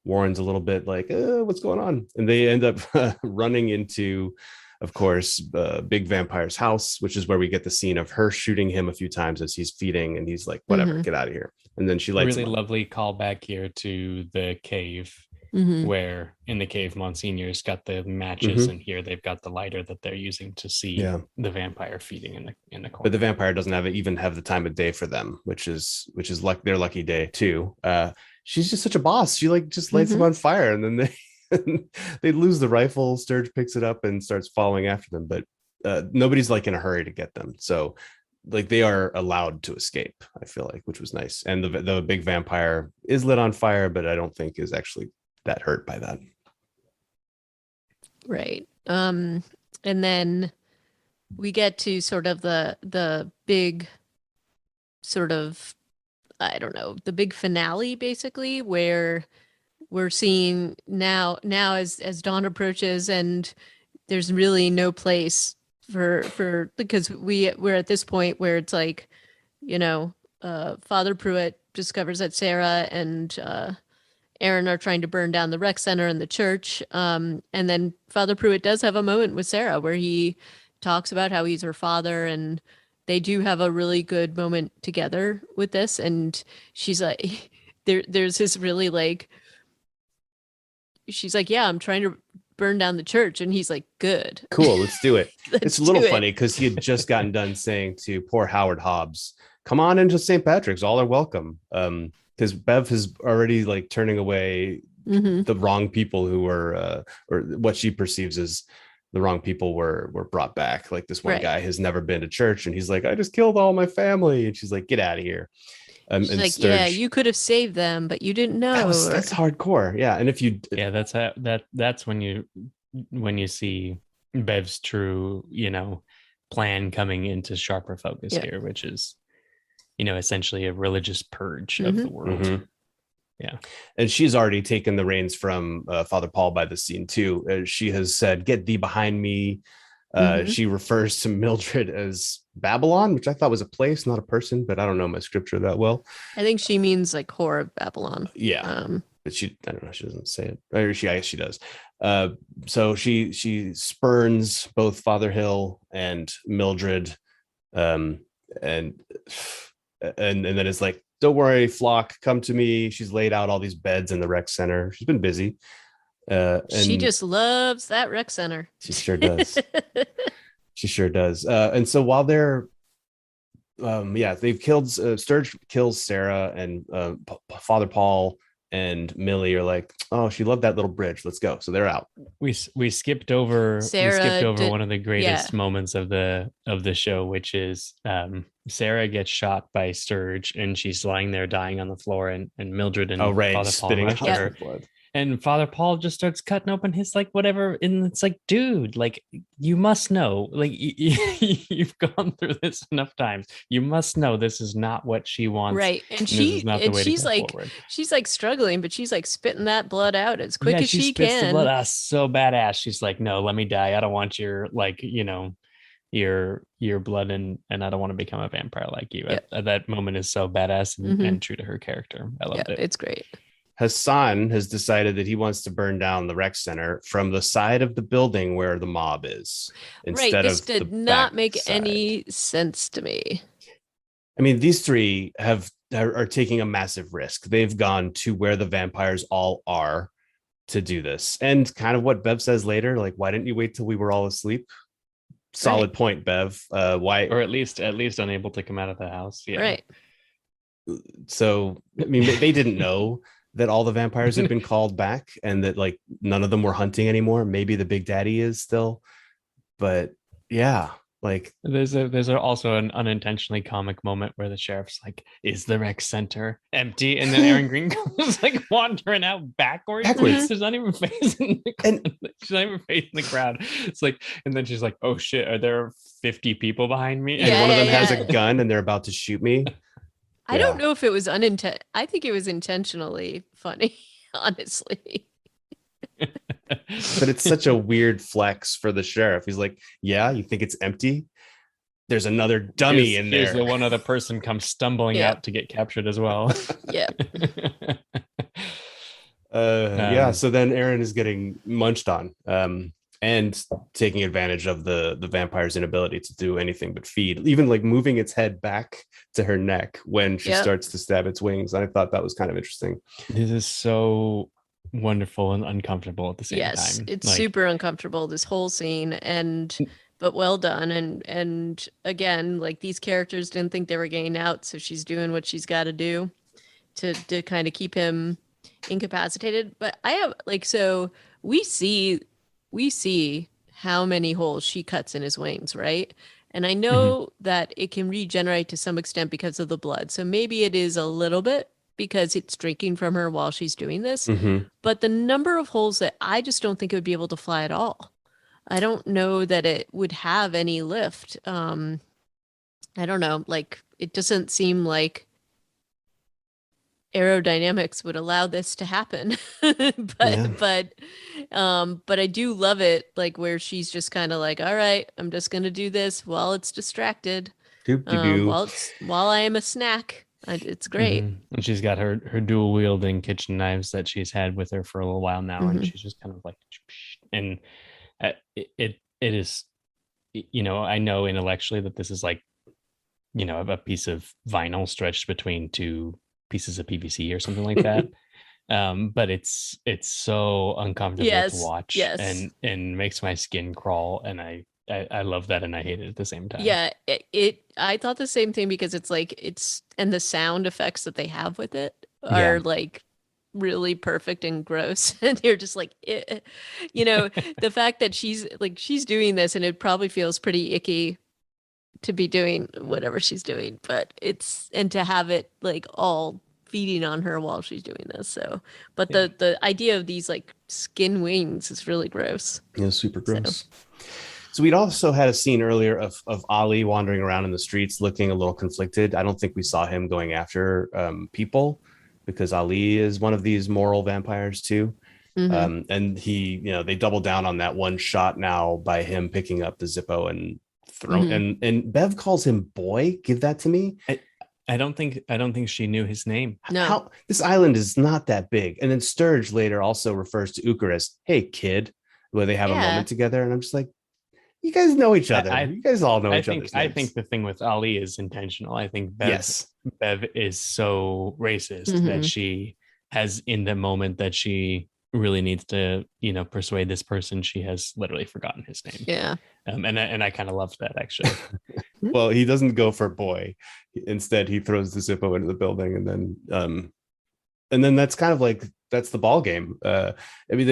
Speaker 1: Warren's a little bit like, what's going on? And they end up running into, of course, Big Vampire's house, which is where we get the scene of her shooting him a few times as he's feeding. And he's like, whatever, get out of here. And then she lights
Speaker 3: really
Speaker 1: him up.
Speaker 3: Lovely callback here to the cave, where in the cave Monsignor's got the matches, and here they've got the lighter that they're using to see the vampire feeding in the corner.
Speaker 1: But the vampire doesn't even have the time of day for them, which is like their lucky day too. She's just such a boss. She like just lights them on fire, and then they lose the rifle. Sturge picks it up and starts following after them, but nobody's like in a hurry to get them. So like they are allowed to escape, I feel like, which was nice. And the big vampire is lit on fire, but I don't think is actually that hurt by that.
Speaker 2: Right. And then we get to sort of the big sort of, I don't know, the big finale basically, where we're seeing now as dawn approaches and there's really no place for because we're at this point where it's like, you know, Father Pruitt discovers that Sarah and Aaron are trying to burn down the rec center and the church. And then Father Pruitt does have a moment with Sarah where he talks about how he's her father, and they do have a really good moment together with this. And she's like, there's this really like, she's like, yeah, I'm trying to burn down the church. And he's like, good.
Speaker 1: Cool, let's do it. It's a little funny because he had just gotten done saying to poor Howard Hobbs, come on into St. Patrick's, all are welcome. Because Bev is already like turning away the wrong people who were, or what she perceives as the wrong people were brought back. Like this one guy has never been to church, and he's like, I just killed all my family. And she's like, get out of here.
Speaker 2: She's like, Sturge, yeah, you could have saved them, but you didn't know.
Speaker 1: That's hardcore. Yeah. And if you,
Speaker 3: that's when you see Bev's true, plan coming into sharper focus here, which is, essentially a religious purge of the world. Yeah.
Speaker 1: And she's already taken the reins from Father Paul by the scene too. She has said, get thee behind me. She refers to Mildred as Babylon, which I thought was a place, not a person, but I don't know my scripture that well.
Speaker 2: I think she means like whore of Babylon.
Speaker 1: Yeah. But I don't know, she doesn't say it. Or I guess she does. So she spurns both Father Hill and Mildred. And then it's like, don't worry, flock, come to me. She's laid out all these beds in the rec center. She's been busy. And
Speaker 2: she just loves that rec center.
Speaker 1: She sure does. She sure does. And so while they're, they've killed, Sturge kills Sarah, and Father Paul and Millie are like, oh, she loved that little bridge. Let's go. So they're out.
Speaker 3: We skipped over one of the greatest moments of the show, which is Sarah gets shot by Sturge, and she's lying there dying on the floor, and Mildred and Father Paul rush to her. Blood. And Father Paul just starts cutting open his like whatever, and it's like, dude, like you must know, like you've gone through this enough times. You must know this is not what she wants,
Speaker 2: right? And she's like struggling, but she's like spitting that blood out as quick as she can. The blood
Speaker 3: out so badass. She's like, no, let me die. I don't want your like your blood, and I don't want to become a vampire like you. That moment is so badass and true to her character. I loved it.
Speaker 2: It's great.
Speaker 1: Hassan has decided that he wants to burn down the rec center from the side of the building where the mob is,
Speaker 2: Right.
Speaker 1: instead
Speaker 2: This
Speaker 1: of the
Speaker 2: did not
Speaker 1: back
Speaker 2: make
Speaker 1: side.
Speaker 2: any sense to me.
Speaker 1: I mean, these three are taking a massive risk. They've gone to where the vampires all are to do this. And kind of what Bev says later, like, why didn't you wait till we were all asleep? Solid point, Bev. Why?
Speaker 3: Or at least unable to come out of the house. Yeah.
Speaker 2: Right.
Speaker 1: So, I mean, they didn't know that all the vampires had been called back and that like none of them were hunting anymore. Maybe the big daddy is still, but yeah, like
Speaker 3: there's also an unintentionally comic moment where the sheriff's like, "Is the rec center empty?" And then Aaron Green comes like wandering out backwards. She's not even facing she's not even facing the crowd. It's like, and then she's like, "Oh shit, are there 50 people behind me?"
Speaker 1: And one of them has a gun and they're about to shoot me.
Speaker 2: I don't know if it was I think it was intentionally funny, honestly.
Speaker 1: But it's such a weird flex for the sheriff. He's like, yeah, you think it's empty? There's another dummy in there.
Speaker 3: Here's the one other person comes stumbling out to get captured as well.
Speaker 2: Yeah.
Speaker 1: So then Aaron is getting munched on and taking advantage of the vampire's inability to do anything but feed, even like moving its head back to her neck when she starts to stab its wings. I thought that was kind of interesting.
Speaker 3: This is so wonderful and uncomfortable at the same time.
Speaker 2: Yes, it's super uncomfortable, this whole scene, but well done. And again, like, these characters didn't think they were getting out, so she's doing what she's got to do to kind of keep him incapacitated. But I have so we see how many holes she cuts in his wings, right? And I know that it can regenerate to some extent because of the blood. So maybe it is a little bit because it's drinking from her while she's doing this. But the number of holes that I just don't think it would be able to fly at all. I don't know that it would have any lift. I don't know. Like, it doesn't seem like aerodynamics would allow this to happen. but I do love it, like, where she's just kind of like, all right, I'm just gonna do this while it's distracted. While I am a snack. It's great.
Speaker 3: And she's got her dual wielding kitchen knives that she's had with her for a little while now, and she's just kind of like, and it is, you know, I know intellectually that this is like, you know, a piece of vinyl stretched between two pieces of PVC or something like that. But it's so uncomfortable to watch and makes my skin crawl, and I love that and I hate it at the same time.
Speaker 2: Yeah, I thought the same thing, because it's like, and the sound effects that they have with it are like really perfect and gross. And you're just like, you know, the fact that she's doing this, and it probably feels pretty icky to be doing whatever she's doing, but and to have it like all feeding on her while she's doing this. So, but the idea of these like skin wings is really gross.
Speaker 1: Yeah, super gross. So we'd also had a scene earlier of Ali wandering around in the streets looking a little conflicted. I don't think we saw him going after people, because Ali is one of these moral vampires too. And he, you know, they double down on that one shot now by him picking up the Zippo and throwing, and Bev calls him boy. Give that to me.
Speaker 3: I don't think she knew his name.
Speaker 2: No.
Speaker 1: This island is not that big. And then Sturge later also refers to Uker as, hey kid, where they have a moment together. And I'm just like, you guys know each other. You guys all know each other.
Speaker 3: I think the thing with Ali is intentional. I think Bev is so racist that she has, in the moment that she really needs to, you know, persuade this person, she has literally forgotten his name.
Speaker 2: Yeah.
Speaker 3: And I kind of loved that, actually.
Speaker 1: Well, he doesn't go for boy. Instead, he throws the Zippo into the building, and then that's kind of like, that's the ball game. I mean,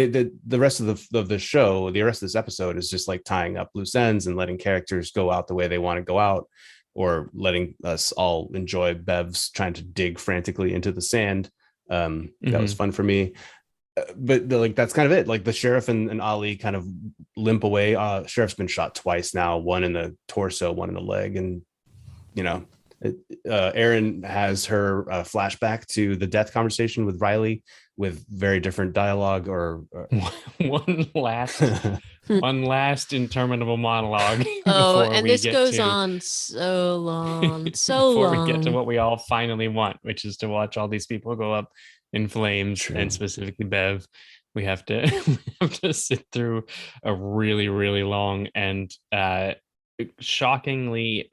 Speaker 1: the rest of the show, the rest of this episode is just like tying up loose ends and letting characters go out the way they want to go out, or letting us all enjoy Bev's trying to dig frantically into the sand. That was fun for me. But that's kind of it. Like, the sheriff and Ali kind of limp away. Sheriff's been shot twice now, one in the torso, one in the leg, and you know, Erin has her flashback to the death conversation with Riley with very different dialogue, or
Speaker 3: one last interminable monologue.
Speaker 2: Oh, and this goes on so long, so long.
Speaker 3: Before we get to what we all finally want, which is to watch all these people go up in flames,
Speaker 1: True.
Speaker 3: and specifically Bev, we have to we have to sit through a really, really long and shockingly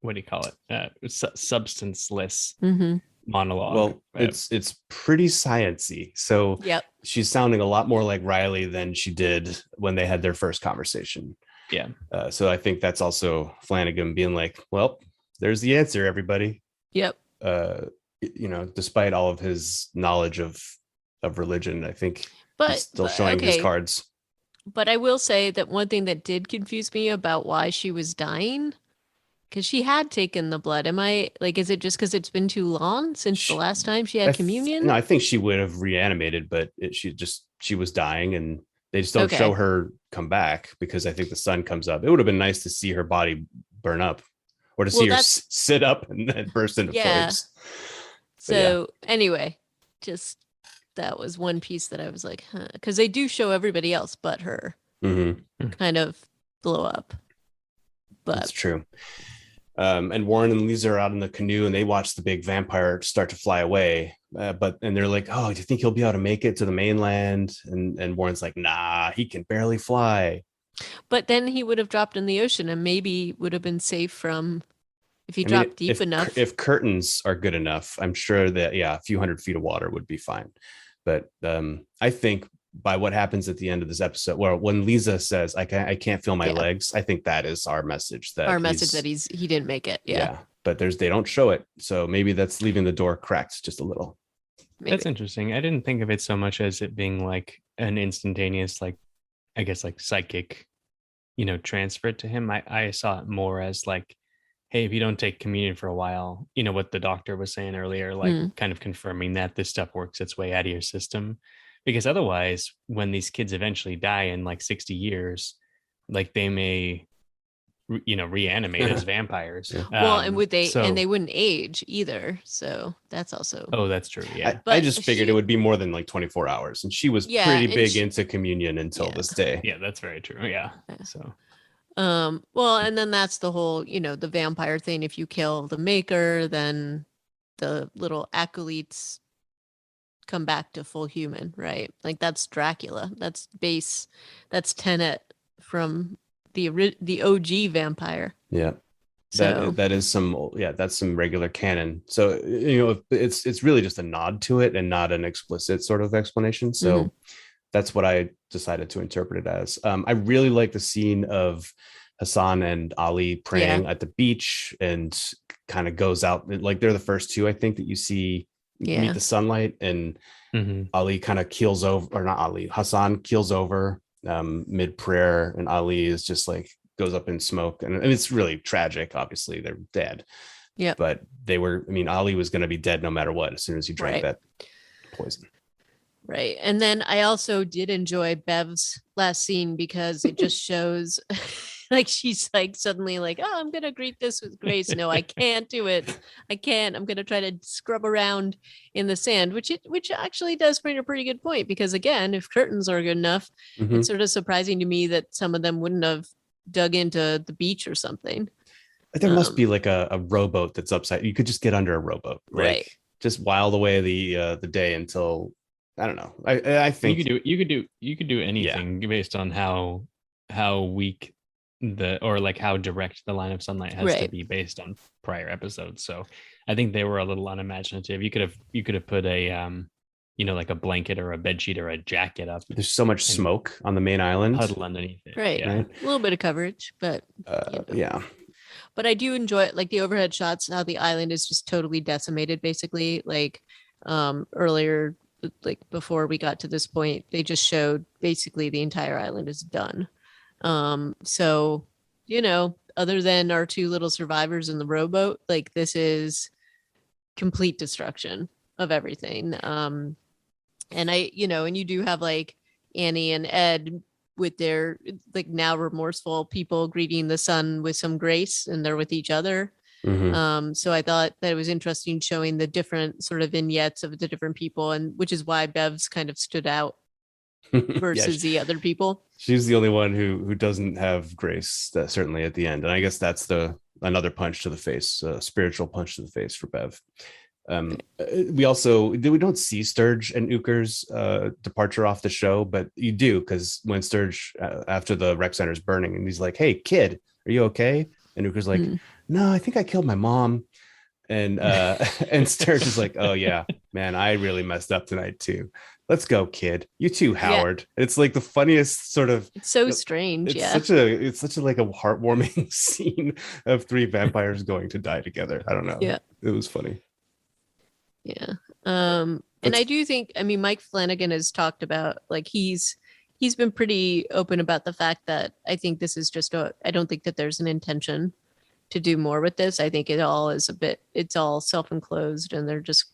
Speaker 3: what do you call it? Substanceless
Speaker 2: Mm-hmm.
Speaker 3: monologue.
Speaker 1: Well, it's pretty sciencey. So
Speaker 2: Yep.
Speaker 1: she's sounding a lot more like Riley than she did when they had their first conversation.
Speaker 3: Yeah.
Speaker 1: So I think that's also Flanagan being like, well, there's the answer, everybody.
Speaker 2: Yep.
Speaker 1: Despite all of his knowledge of religion, I think he's still showing his cards.
Speaker 2: But I will say that one thing that did confuse me about why she was dying, because she had taken the blood. Am I like, is it just because it's been too long since the last time she had communion?
Speaker 1: No, I think she would have reanimated, but she was dying, and they just don't show her come back because I think the sun comes up. It would have been nice to see her body burn up, or to see her sit up and then burst into flames.
Speaker 2: So anyway, just that was one piece that I was like, huh, because they do show everybody else but her kind of blow up. But
Speaker 1: that's true. And Warren and Lisa are out in the canoe, and they watch the big vampire start to fly away. And they're like, "Oh, do you think he'll be able to make it to the mainland?" And Warren's like, "Nah, he can barely fly."
Speaker 2: But then he would have dropped in the ocean, and maybe would have been safe from if he dropped deep enough.
Speaker 1: If curtains are good enough, I'm sure that a few hundred feet of water would be fine. But I think by what happens at the end of this episode, well, when Lisa says, I can't feel my legs, I think that is our message that
Speaker 2: he didn't make it. Yeah.
Speaker 1: But they don't show it. So maybe that's leaving the door cracked just a little.
Speaker 2: Maybe.
Speaker 3: That's interesting. I didn't think of it so much as it being like an instantaneous, like, I guess like psychic, transfer to him. I saw it more as like, hey, if you don't take communion for a while, what the doctor was saying earlier, like kind of confirming that this stuff works its way out of your system. Because otherwise, when these kids eventually die in like 60 years, like they may, reanimate as vampires.
Speaker 2: Well, and they wouldn't age either. So that's also.
Speaker 3: Oh, that's true. Yeah.
Speaker 1: I just figured it would be more than like 24 hours. And she was pretty big into communion until this day.
Speaker 3: Yeah, that's very true. Yeah. So.
Speaker 2: Well, and then that's the whole, the vampire thing. If you kill the maker, then the little acolytes come back to full human, right? Like that's Dracula. That's Tenet from the OG vampire.
Speaker 1: Yeah. That is that's some regular canon. So it's really just a nod to it and not an explicit sort of explanation. So that's what I decided to interpret it as. I really like the scene of Hassan and Ali praying at the beach, and kind of goes out like they're the first two, I think, that you see meet the sunlight, and Ali kind of keels over, or not Ali, Hassan keels over mid prayer, and Ali is just like goes up in smoke, and it's really tragic. Obviously they're dead. Yeah, but Ali was going to be dead no matter what as soon as he drank that poison.
Speaker 2: Right. And then I also did enjoy Bev's last scene because it just shows like she's like suddenly like, oh, I'm going to greet this with grace. No, I can't do it. I can't. I'm going to try to scrub around in the sand, which actually does bring a pretty good point, because again, if curtains are good enough, it's sort of surprising to me that some of them wouldn't have dug into the beach or something.
Speaker 1: There must be like a rowboat that's upside. You could just get under a rowboat, right? Just while away the day until, I don't know. I think
Speaker 3: you could do anything based on how weak how direct the line of sunlight has to be based on prior episodes. So I think they were a little unimaginative. You could have put a like a blanket or a bed sheet or a jacket up.
Speaker 1: There's so much smoke on the main island.
Speaker 3: Huddle underneath it.
Speaker 2: Right.
Speaker 3: Yeah.
Speaker 2: A little bit of coverage, but But I do enjoy it, like the overhead shots, how the island is just totally decimated, basically. Like earlier, like before we got to this point, they just showed basically the entire island is done. So, other than our two little survivors in the rowboat, like this is complete destruction of everything. And and you do have like Annie and Ed with their like now remorseful people greeting the sun with some grace, and they're with each other. So I thought that it was interesting showing the different sort of vignettes of the different people, and which is why Bev's kind of stood out versus the other people.
Speaker 1: She's the only one who doesn't have grace, certainly at the end. And I guess that's the another punch to the face, a spiritual punch to the face for Bev. We don't see Sturge and Uker's departure off the show, but you do, because when Sturge after the rec center is burning and he's like, "Hey kid, are you okay?" And Uker's like, "No, I think I killed my mom." And and Sturge is like, "Oh yeah, man, I really messed up tonight too. Let's go, kid. You too, Howard." Yeah. It's like the funniest sort of.
Speaker 2: It's so strange.
Speaker 1: It's such a like a heartwarming scene of three vampires going to die together. I don't know. Yeah, it was funny.
Speaker 2: Yeah. And I do think, I mean, Mike Flanagan has talked about, like, he's been pretty open about the fact that I think this is just I don't think that there's an intention to do more with this. I think it's all self-enclosed, and they're just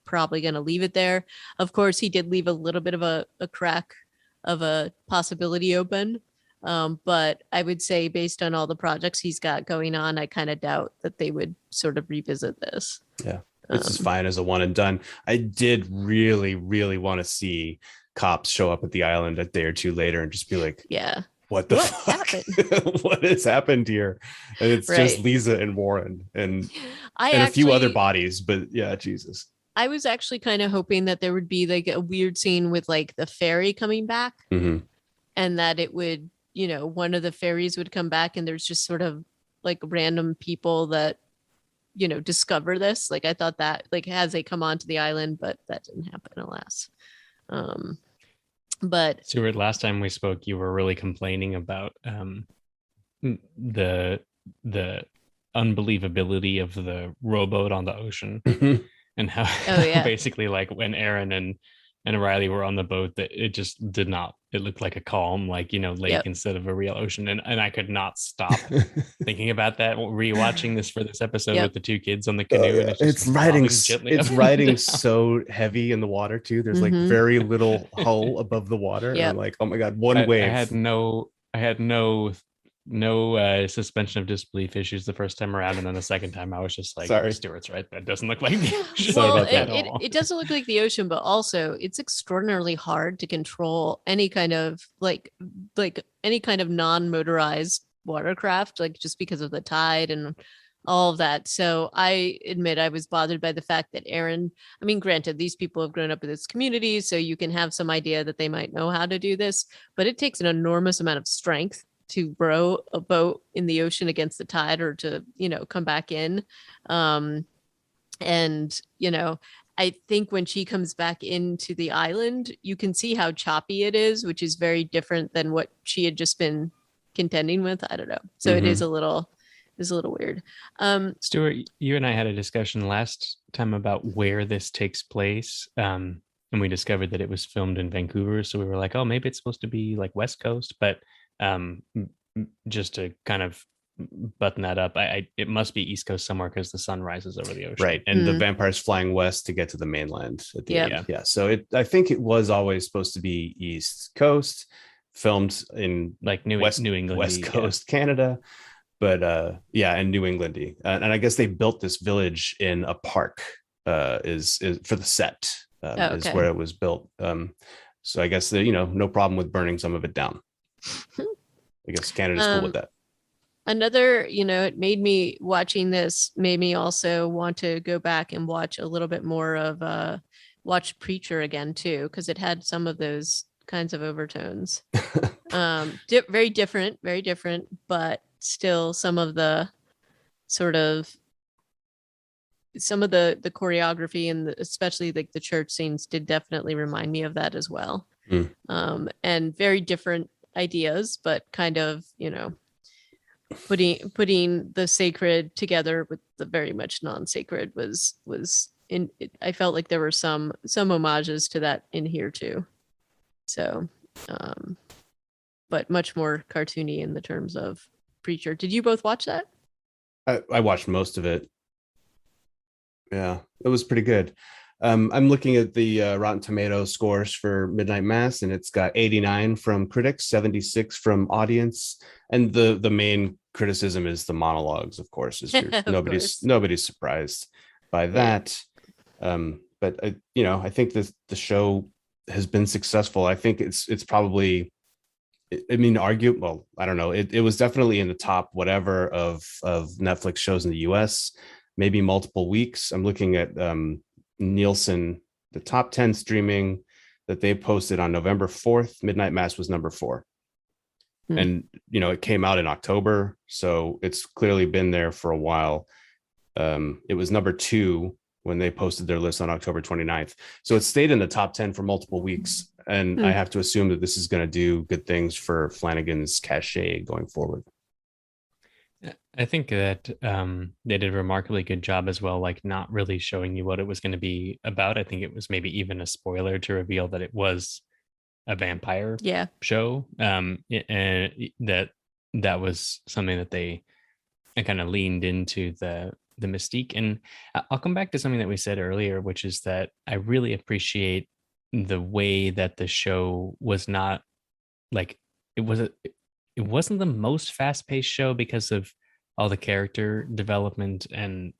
Speaker 2: probably going to leave it there. Of course, he did leave a little bit of a crack of a possibility open. But I would say, based on all the projects he's got going on, I kind of doubt that they would sort of revisit this.
Speaker 1: Yeah. It's just fine as a one and done. I did really, really want to see cops show up at the island a day or two later and just be like, "Yeah, what fuck happened? What has happened here?" And it's just Lisa and Warren and a few other bodies. But yeah, Jesus.
Speaker 2: I was actually kind of hoping that there would be like a weird scene with like the ferry coming back, and that it would, one of the ferries would come back, and there's just sort of like random people that discover this. Like, I thought that, like, as they come onto the island, but that didn't happen, alas. But
Speaker 3: Stuart, last time we spoke, you were really complaining about the unbelievability of the rowboat on the ocean, and how basically, like, when Aaron and Riley were on the boat, that it just did not. It looked like a calm, like, lake instead of a real ocean. And I could not stop thinking about that, rewatching this for this episode with the two kids on the canoe. And
Speaker 1: it's riding so heavy in the water too. There's like very little hull above the water. And I'm like, oh my God, one wave.
Speaker 3: I had no suspension of disbelief issues the first time around, and then the second time I was just like, "Sorry, Stuart's right. That doesn't look like the ocean."
Speaker 2: Well, it doesn't look like the ocean, but also it's extraordinarily hard to control any kind of like any kind of non-motorized watercraft, like, just because of the tide and all of that. So I admit I was bothered by the fact that Aaron, I mean, granted, these people have grown up in this community, so you can have some idea that they might know how to do this, but it takes an enormous amount of strength to row a boat in the ocean against the tide, or to, come back in. And, I think when she comes back into the island, you can see how choppy it is, which is very different than what she had just been contending with. I don't know. So it is a little weird.
Speaker 3: Stuart, you and I had a discussion last time about where this takes place. And we discovered that it was filmed in Vancouver. So we were like, oh, maybe it's supposed to be like West Coast, but just to kind of button that up, it must be East Coast somewhere, because the sun rises over the ocean,
Speaker 1: right? And the vampires flying west to get to the mainland at the end. Yeah. So I think it was always supposed to be East Coast, filmed in like New England, West Coast, Canada, but and New Englandy, and I guess they built this village in a park. Is for the set is where it was built. So I guess no problem with burning some of it down. I guess Canada's cool with that.
Speaker 2: Another, it made me also want to go back and watch a little bit more of watch Preacher again too, because it had some of those kinds of overtones. Very different, but still some of the choreography and especially like the church scenes did definitely remind me of that as well. And very different ideas, but kind of, putting the sacred together with the very much non-sacred was in it. I felt like there were some homages to that in here too. So but much more cartoony in the terms of Preacher. Did you both watch that?
Speaker 1: I watched most of it. Yeah, it was pretty good. I'm looking at the Rotten Tomatoes scores for Midnight Mass, and it's got 89 from critics, 76 from audience, and the main criticism is the monologues, of course. Nobody's surprised by that. But I think the show has been successful. I think it's probably I mean, well, I don't know. It was definitely in the top whatever of Netflix shows in the US, maybe multiple weeks. I'm looking at Nielsen, the top 10 streaming that they posted on November 4th. Midnight Mass was number 4. And, it came out in October. So it's clearly been there for a while. It was number 2 when they posted their list on October 29th. So it stayed in the top 10 for multiple weeks. And I have to assume that this is going to do good things for Flanagan's cachet going forward.
Speaker 3: I think that they did a remarkably good job as well, like not really showing you what it was going to be about. I think it was maybe even a spoiler to reveal that it was a vampire show. And that was something that they kind of leaned into the mystique. And I'll come back to something that we said earlier, which is that I really appreciate the way that the show was not like it wasn't the most fast-paced show because of all the character development and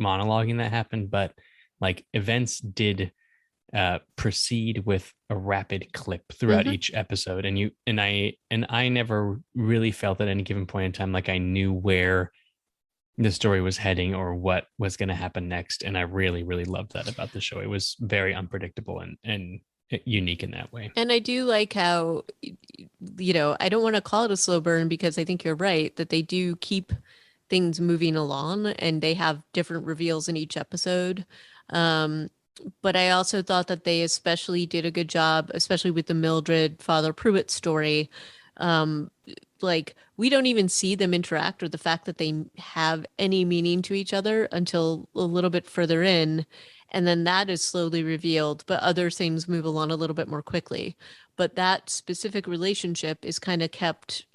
Speaker 3: monologuing that happened, but like events did proceed with a rapid clip throughout each episode, and I never really felt at any given point in time like I knew where the story was heading or what was going to happen next. And I really, really loved that about the show. It was very unpredictable and unique in that way.
Speaker 2: And I do like how, I don't want to call it a slow burn because I think you're right that they do keep things moving along and they have different reveals in each episode. But I also thought that they especially did a good job, especially with the Mildred Father Pruitt story. Like we don't even see them interact or the fact that they have any meaning to each other until a little bit further in. And then that is slowly revealed, but other things move along a little bit more quickly. But that specific relationship is kind of kept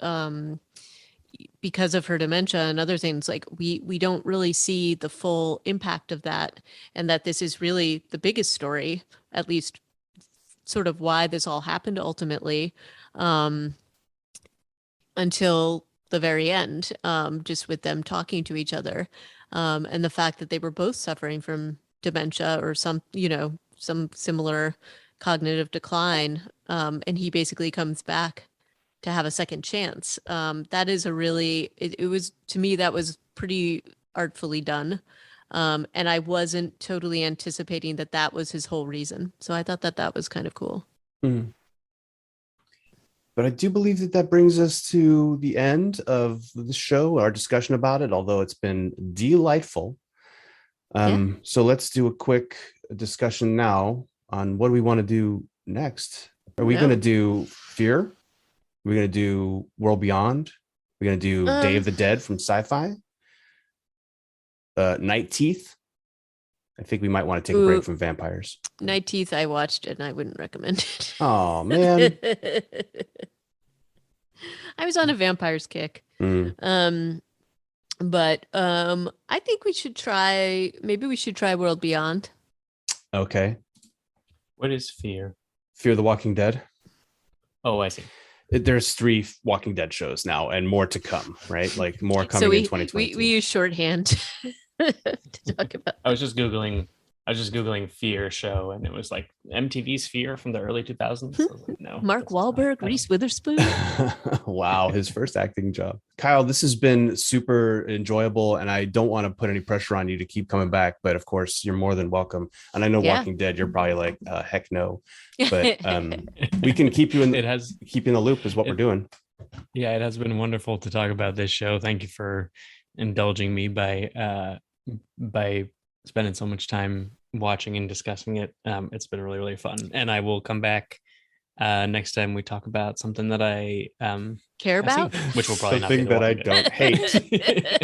Speaker 2: because of her dementia and other things. Like we don't really see the full impact of that, and that this is really the biggest story, at least sort of why this all happened ultimately. Until the very end, just with them talking to each other, and the fact that they were both suffering from dementia or some similar cognitive decline, and he basically comes back to have a second chance. That is it was, to me, that was pretty artfully done. And I wasn't totally anticipating that was his whole reason. So I thought that was kind of cool.
Speaker 1: Mm. But I do believe that brings us to the end of the show, our discussion about it, although it's been delightful. So let's do a quick discussion now on what we want to do next. Are we going to do Fear? Are we going to do World Beyond? We're going to do Day of the Dead from Sci-Fi? Night Teeth? I think we might want to take a break from vampires.
Speaker 2: Night Teeth, I watched it and I wouldn't recommend it.
Speaker 1: Oh, man.
Speaker 2: I was on a vampires kick. But I think we should try World Beyond.
Speaker 1: Okay.
Speaker 3: What is Fear?
Speaker 1: Fear the Walking Dead.
Speaker 3: Oh, I see.
Speaker 1: There's 3 Walking Dead shows now and more to come, right? Like more coming in 2020.
Speaker 2: We use shorthand to talk about.
Speaker 3: I was just Googling Fear show, and it was like MTV's Fear from the early 2000s. I was like, no.
Speaker 2: Mark Wahlberg, Reese Witherspoon.
Speaker 1: Wow, his first acting job. Kyle, this has been super enjoyable, and I don't want to put any pressure on you to keep coming back, but of course, you're more than welcome. And I know Walking Dead, you're probably like, heck no. But we can keep you in. Keep you in the loop is what we're doing.
Speaker 3: Yeah, it has been wonderful to talk about this show. Thank you for indulging me by spending so much time watching and discussing it. It's been really, really fun. And I will come back next time we talk about something that I
Speaker 2: care about,
Speaker 3: which will probably
Speaker 1: something
Speaker 3: not be
Speaker 1: that I don't hate.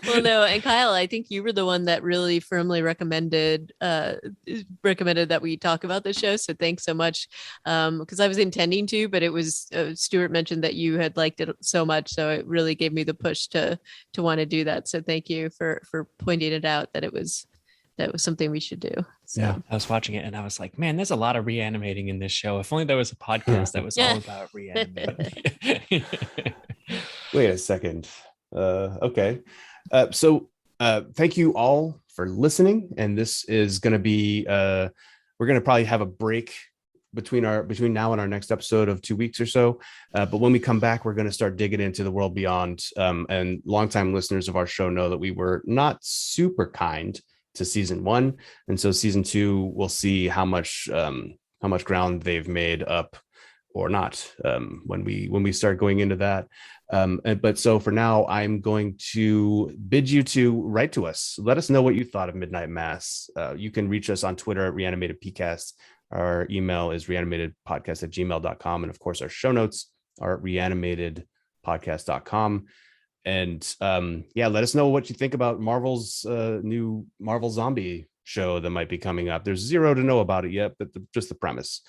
Speaker 2: Well, no, and Kyle, I think you were the one that really firmly recommended that we talk about the show. So thanks so much. Because I was intending to, but it was Stuart mentioned that you had liked it so much, so it really gave me the push to want to do that. So thank you for pointing it out that was something we should do. So.
Speaker 3: Yeah, I was watching it and I was like, man, there's a lot of reanimating in this show. If only there was a podcast that was all about reanimating.
Speaker 1: Wait a second. Okay. So thank you all for listening. And this is going to be, we're going to probably have a break between now and our next episode of 2 weeks or so. But when we come back, we're going to start digging into the world beyond. And longtime listeners of our show know that we were not super kind to season 1, and so season 2, we'll see how much ground they've made up or not when we start going into that. But so for now, I'm going to bid you to write to us. Let us know what you thought of Midnight Mass. You can reach us on Twitter at reanimatedpcast. Our email is reanimatedpodcast@gmail.com. And of course, our show notes are at reanimatedpodcast.com. And let us know what you think about Marvel's new Marvel zombie show that might be coming up. There's zero to know about it yet, but just the premise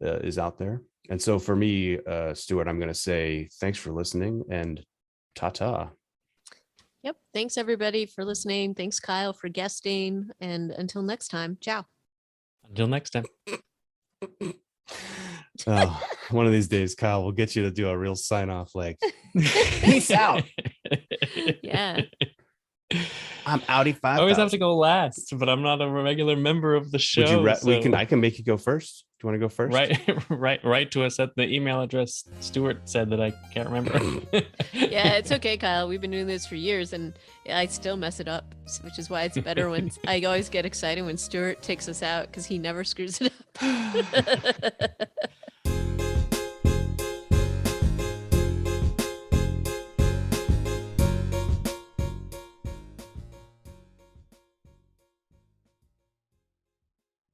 Speaker 1: is out there. And so for me, Stuart, I'm going to say thanks for listening and ta-ta.
Speaker 2: Yep. Thanks everybody for listening. Thanks Kyle for guesting. And until next time, ciao.
Speaker 3: Until next time.
Speaker 1: Oh, one of these days, Kyle, we'll get you to do a real sign off like peace out.
Speaker 2: Yeah.
Speaker 1: I'm Audi 5,000.
Speaker 3: I always have to go last, but I'm not a regular member of the show.
Speaker 1: I can make you go first. Do you want to go first?
Speaker 3: Write to us at the email address Stuart said that I can't remember.
Speaker 2: Yeah, it's okay, Kyle. We've been doing this for years and I still mess it up, which is why it's better when I always get excited when Stuart takes us out because he never screws it up.